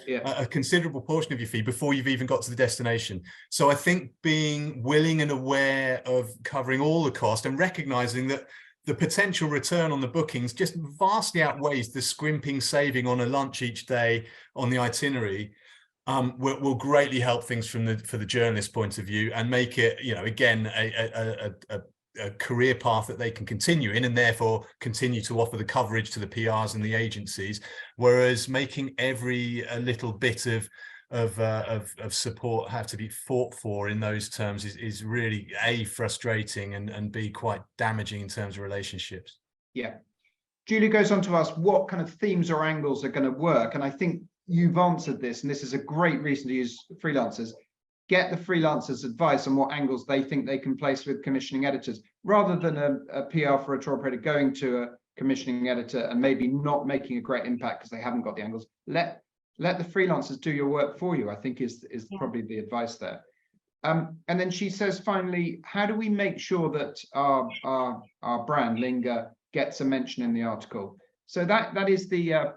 a considerable portion of your fee before you've even got to the destination. So I think being willing and aware of covering all the cost and recognizing that the potential return on the bookings just vastly outweighs the scrimping saving on a lunch each day on the itinerary, will greatly help things for the journalist point of view, and make it, again, a career path that they can continue in, and therefore continue to offer the coverage to the PRs and the agencies. Whereas making every little bit of support have to be fought for in those terms is really A, frustrating, and B, quite damaging in terms of relationships. Yeah. Julie goes on to ask what kind of themes or angles are going to work, and I think you've answered this, and this is a great reason to use freelancers. Get the freelancers' advice on what angles they think they can place with commissioning editors, rather than a PR for a tour operator going to a commissioning editor and maybe not making a great impact because they haven't got the angles. Let the freelancers do your work for you, I think is probably the advice there. And then she says, finally, how do we make sure that our brand, Linga, gets a mention in the article. So that is the,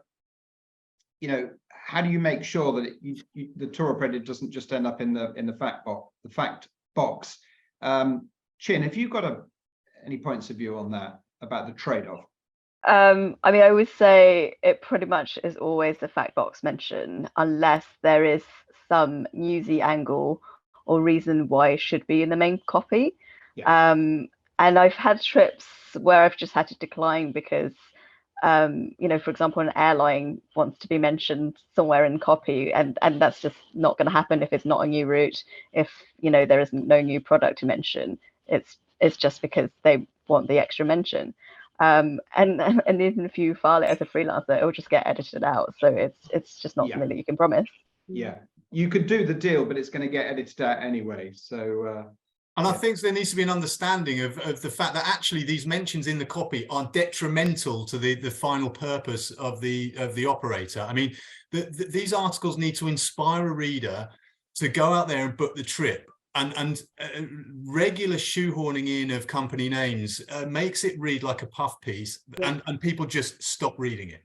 you know, how do you make sure that the tour operator doesn't just end up in the fact box? Chin, have you got any points of view on that about the trade-off? I mean, I would say it pretty much is always the fact box mention, unless there is some newsy angle or reason why it should be in the main copy. Yeah. And I've had trips where I've just had to decline because, you know, for example, an airline wants to be mentioned somewhere in copy, and that's just not going to happen if it's not a new route. If, you know, there isn't no new product to mention, it's just because they want the extra mention. And even if you file it as a freelancer, it will just get edited out. So it's just not something that you can promise. Yeah, you could do the deal, but it's going to get edited out anyway. So and I think there needs to be an understanding of the fact that actually these mentions in the copy are detrimental to the final purpose of the operator. I mean, these articles need to inspire a reader to go out there and book the trip. And regular shoehorning in of company names makes it read like a puff piece, and people just stop reading it.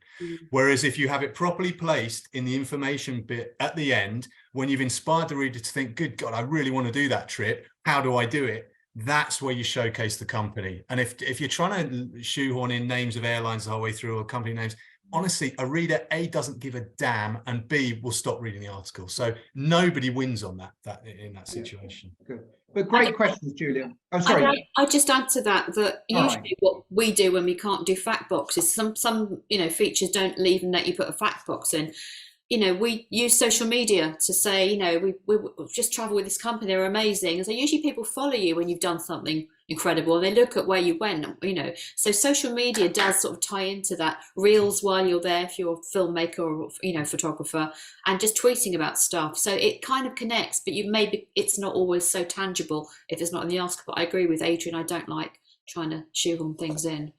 Whereas if you have it properly placed in the information bit at the end, when you've inspired the reader to think, good God, I really want to do that trip, how do I do it? That's where you showcase the company. And if you're trying to shoehorn in names of airlines the whole way through, or company names, honestly, a reader, A, doesn't give a damn, and B, will stop reading the article. So nobody wins on that in that situation. Good. But great questions, Julia. Oh, sorry. I just add to that usually what we do when we can't do fact boxes, some you know, features don't even let you put a fact box in. You know, we use social media to say, you know, we just travel with this company, they're amazing. And so usually people follow you when you've done something incredible, and they look at where you went, you know. So social media does sort of tie into that. Reels while you're there, if you're a filmmaker or, you know, photographer, and just tweeting about stuff. So it kind of connects, but maybe it's not always so tangible if it's not in the article. But I agree with Adrian, I don't like trying to shoehorn things in.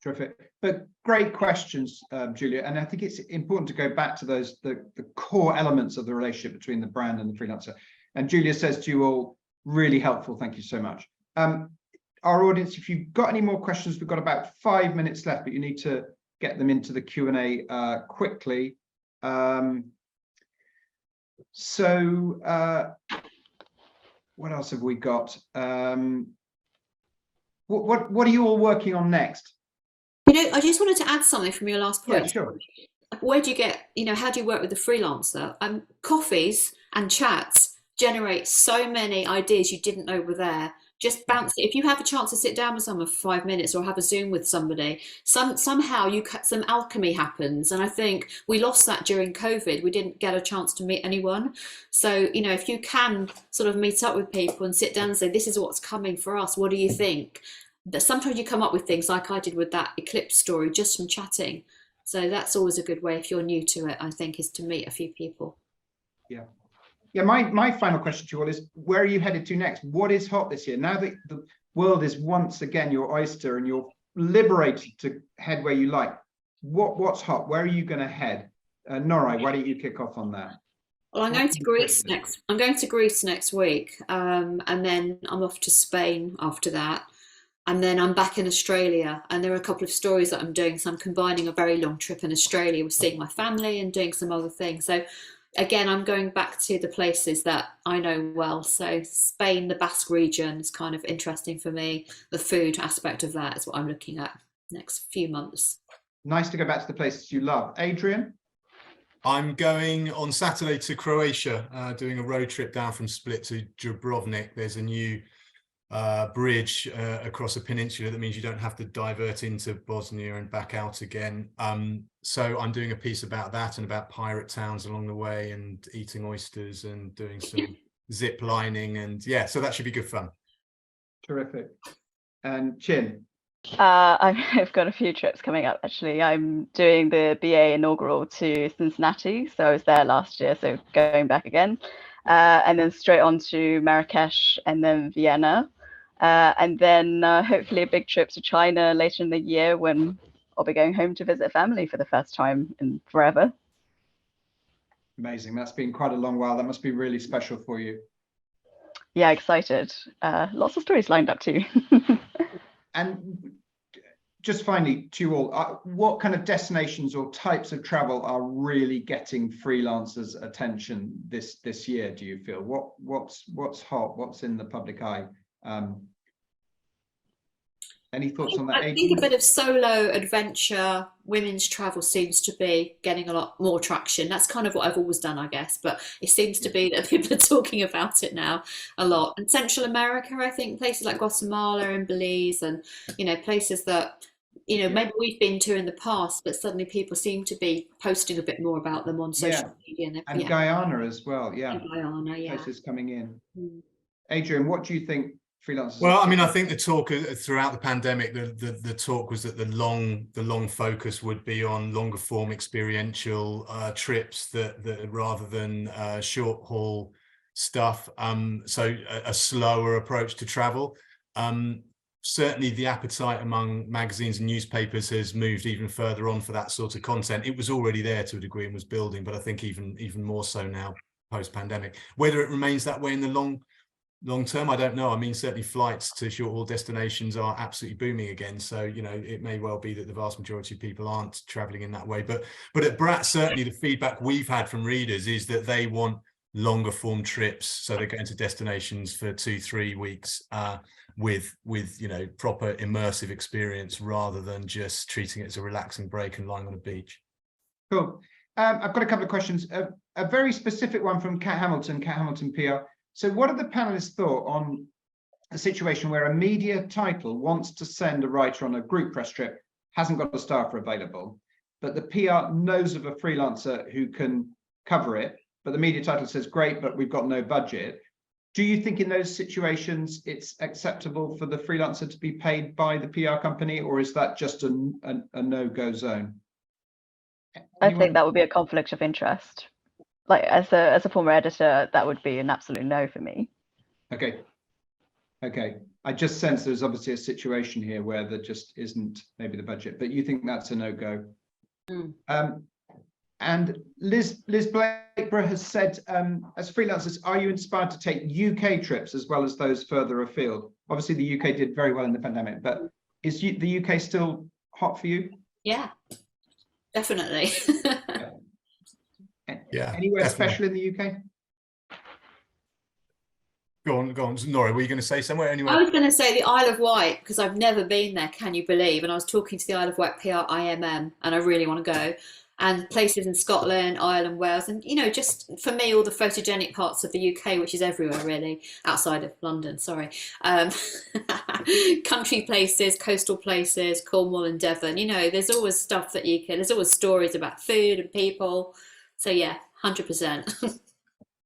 Terrific. But great questions, Julia. And I think it's important to go back to those, the core elements of the relationship between the brand and the freelancer. And Julia says to you all, really helpful. Thank you so much. Our audience, if you've got any more questions, we've got about 5 minutes left, but you need to get them into the Q&A quickly. So what else have we got? What are you all working on next? You know, I just wanted to add something from your last point. Yeah, sure. Where do you get, you know, how do you work with the freelancer? Coffees and chats generate so many ideas you didn't know were there. Just bounce it. If you have a chance to sit down with someone for 5 minutes or have a Zoom with somebody, somehow some alchemy happens. And I think we lost that during COVID. We didn't get a chance to meet anyone. So, you know, if you can sort of meet up with people and sit down and say, this is what's coming for us, what do you think? That sometimes you come up with things like I did with that eclipse story just from chatting. So that's always a good way, if you're new to it, I think, is to meet a few people. Yeah, my final question to you all is, where are you headed to next? What is hot this year? Now that the world is once again your oyster and you're liberated to head where you like, what's hot? Where are you going to head? Norai, why don't you kick off on that? Well, I'm going to Greece next. I'm going to Greece next week, and then I'm off to Spain after that. And then I'm back in Australia, and there are a couple of stories that I'm doing. So I'm combining a very long trip in Australia with seeing my family and doing some other things. So again, I'm going back to the places that I know well. So Spain, the Basque region is kind of interesting for me. The food aspect of that is what I'm looking at next few months. Nice to go back to the places you love. Adrian? I'm going on Saturday to Croatia, doing a road trip down from Split to Dubrovnik. There's a new bridge across a peninsula that means you don't have to divert into Bosnia and back out again. So I'm doing a piece about that and about pirate towns along the way, and eating oysters and doing some zip lining, and yeah, so that should be good fun. Terrific. And Chin? I've got a few trips coming up, actually. I'm doing the BA inaugural to Cincinnati, so I was there last year, so going back again, and then straight on to Marrakesh and then Vienna. And then hopefully a big trip to China later in the year, when I'll be going home to visit family for the first time in forever. Amazing. That's been quite a long while. That must be really special for you. Yeah, excited. Lots of stories lined up too. And just finally to you all, what kind of destinations or types of travel are really getting freelancers' attention this year? Do you feel what's hot? What's in the public eye? Any thoughts on that, I Adrian? think a bit of solo adventure, women's travel seems to be getting a lot more traction. That's kind of what I've always done, I guess, but it seems to be that people are talking about it now a lot. And Central America, I think places like Guatemala and Belize and, places that, maybe we've been to in the past, but suddenly people seem to be posting a bit more about them on social media. And Guyana as well, And Guyana, places coming in. Mm. Adrian, what do you think freelancers? Well, I mean, I think the talk throughout the pandemic, the talk was that the long focus would be on longer form experiential trips that rather than short haul stuff. So a slower approach to travel. Certainly the appetite among magazines and newspapers has moved even further on for that sort of content. It was already there to a degree and was building, but I think even more so now post-pandemic. Whether it remains that way in the long term, I don't know. I mean, certainly flights to short haul destinations are absolutely booming again. So, it may well be that the vast majority of people aren't traveling in that way. But at Brat, certainly the feedback we've had from readers is that they want longer form trips. So they're going to destinations for 2-3 weeks with proper immersive experience rather than just treating it as a relaxing break and lying on a beach. Cool. I've got a couple of questions. A very specific one from Kat Hamilton PR. So what are the panelists' thought on a situation where a media title wants to send a writer on a group press trip, hasn't got a staffer available, but the PR knows of a freelancer who can cover it, but the media title says, great, but we've got no budget. Do you think in those situations it's acceptable for the freelancer to be paid by the PR company, or is that just a no-go zone? I think that would be a conflict of interest. Like as a former editor, that would be an absolute no for me. Okay. I just sense there's obviously a situation here where there just isn't maybe the budget, but you think that's a no-go. And Liz Blakeborough has said, as freelancers, are you inspired to take UK trips as well as those further afield? Obviously, the UK did very well in the pandemic, but is the UK still hot for you? Yeah, definitely. Yeah. Anywhere definitely. special in the UK? Go on, Nora. Were you going to say somewhere? Anywhere? I was going to say the Isle of Wight because I've never been there. Can you believe? And I was talking to the Isle of Wight PRIMM, and I really want to go. And places in Scotland, Ireland, Wales, and just for me, all the photogenic parts of the UK, which is everywhere really, outside of London. Sorry, country places, coastal places, Cornwall and Devon. There's always stuff that you can. There's always stories about food and people. So yeah, 100%.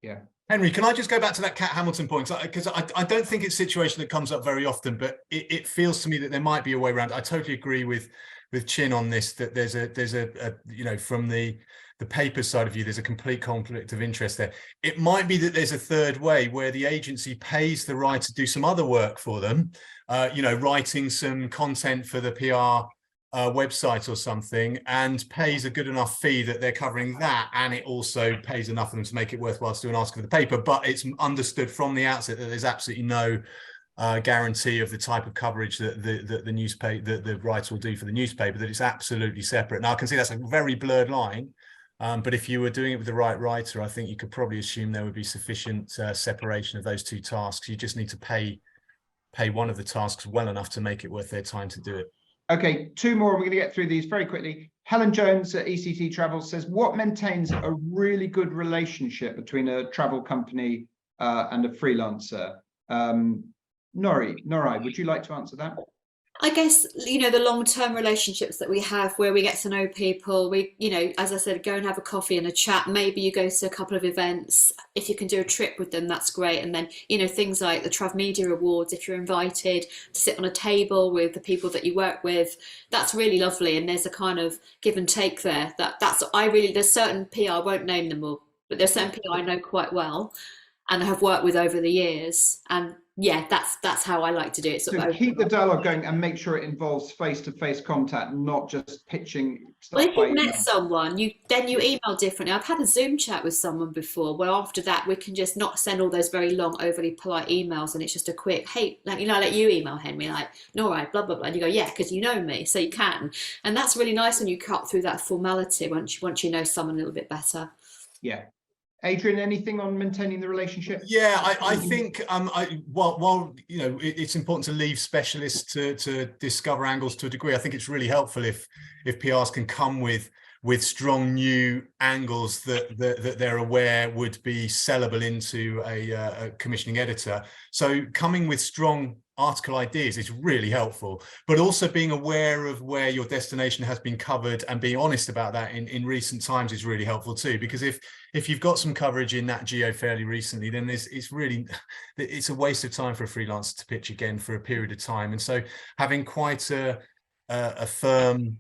Yeah. Henry, can I just go back to that Kat Hamilton point? Because I don't think it's a situation that comes up very often, but it feels to me that there might be a way around. I totally agree with Chin on this, that there's a from the paper side of you, there's a complete conflict of interest there. It might be that there's a third way where the agency pays the writer to do some other work for them, writing some content for the PR website or something, and pays a good enough fee that they're covering that, and it also pays enough for them to make it worthwhile to do an article for the paper. But it's understood from the outset that there's absolutely no guarantee of the type of coverage that the newspaper, that the writer will do for the newspaper, that it's absolutely separate. Now I can see that's a very blurred line, but if you were doing it with the right writer, I think you could probably assume there would be sufficient separation of those two tasks. You just need to pay one of the tasks well enough to make it worth their time to do it. Okay, two more. We're going to get through these very quickly. Helen Jones at ECT Travel says, what maintains a really good relationship between a travel company and a freelancer? Nori, would you like to answer that? I guess, the long-term relationships that we have where we get to know people, we, as I said, go and have a coffee and a chat. Maybe you go to a couple of events. If you can do a trip with them, that's great. And then, things like the TravMedia Awards, if you're invited to sit on a table with the people that you work with, that's really lovely. And there's a kind of give and take there. There's certain PR, I won't name them all, but there's certain PR I know quite well and have worked with over the years. And yeah, that's how I like to do it. Sort So of keep the dialogue going and make sure it involves face-to-face contact, not just pitching Well, stuff if by you've met email. someone, then you email differently. I've had a Zoom chat with someone before where after that we can just not send all those very long, overly polite emails, and it's just a quick, hey, like, you know, I let you email Henry, like, no, all right, blah blah blah, and you go, yeah, because you know me, so you can, and that's really nice when you cut through that formality once you know someone a little bit better. Yeah. Adrian, anything on maintaining the relationship? Yeah, I think while you know it's important to leave specialists to discover angles to a degree, I think it's really helpful if PRs can come with strong new angles that they're aware would be sellable into a commissioning editor. So coming with strong article ideas is really helpful, but also being aware of where your destination has been covered and being honest about that in recent times is really helpful too, because if you've got some coverage in that geo fairly recently, then it's a waste of time for a freelancer to pitch again for a period of time. And so having quite a firm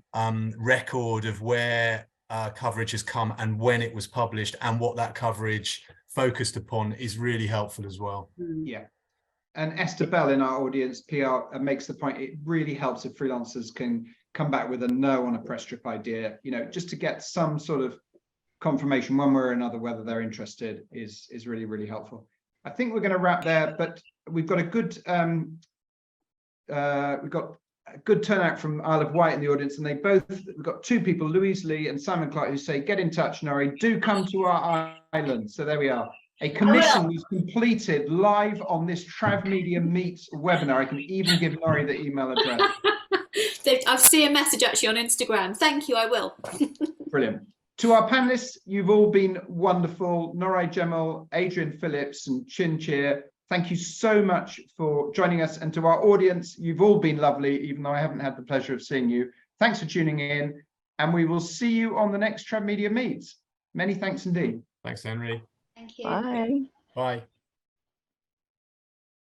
record of where coverage has come and when it was published and what that coverage focused upon is really helpful as well. Yeah. And Esther Bell in our audience, PR, makes the point, it really helps if freelancers can come back with a no on a press trip idea, you know, just to get some sort of confirmation one way or another whether they're interested is really, really helpful. I think we're going to wrap there, but we've got a good turnout from Isle of Wight in the audience, and we've got two people, Louise Lee and Simon Clark, who say, get in touch, Norrie, do come to our island. So there we are. A commission was completed live on this TravMedia Meets webinar. I can even give Norrie the email address. I've seen a message actually on Instagram. Thank you, I will. Brilliant. To our panelists, you've all been wonderful. Norrie Gemmill, Adrian Phillips and Chin Cheer, thank you so much for joining us. And to our audience, you've all been lovely, even though I haven't had the pleasure of seeing you. Thanks for tuning in, and we will see you on the next TravMedia Meets. Many thanks indeed. Thanks, Henry. Thank you. Bye. Bye.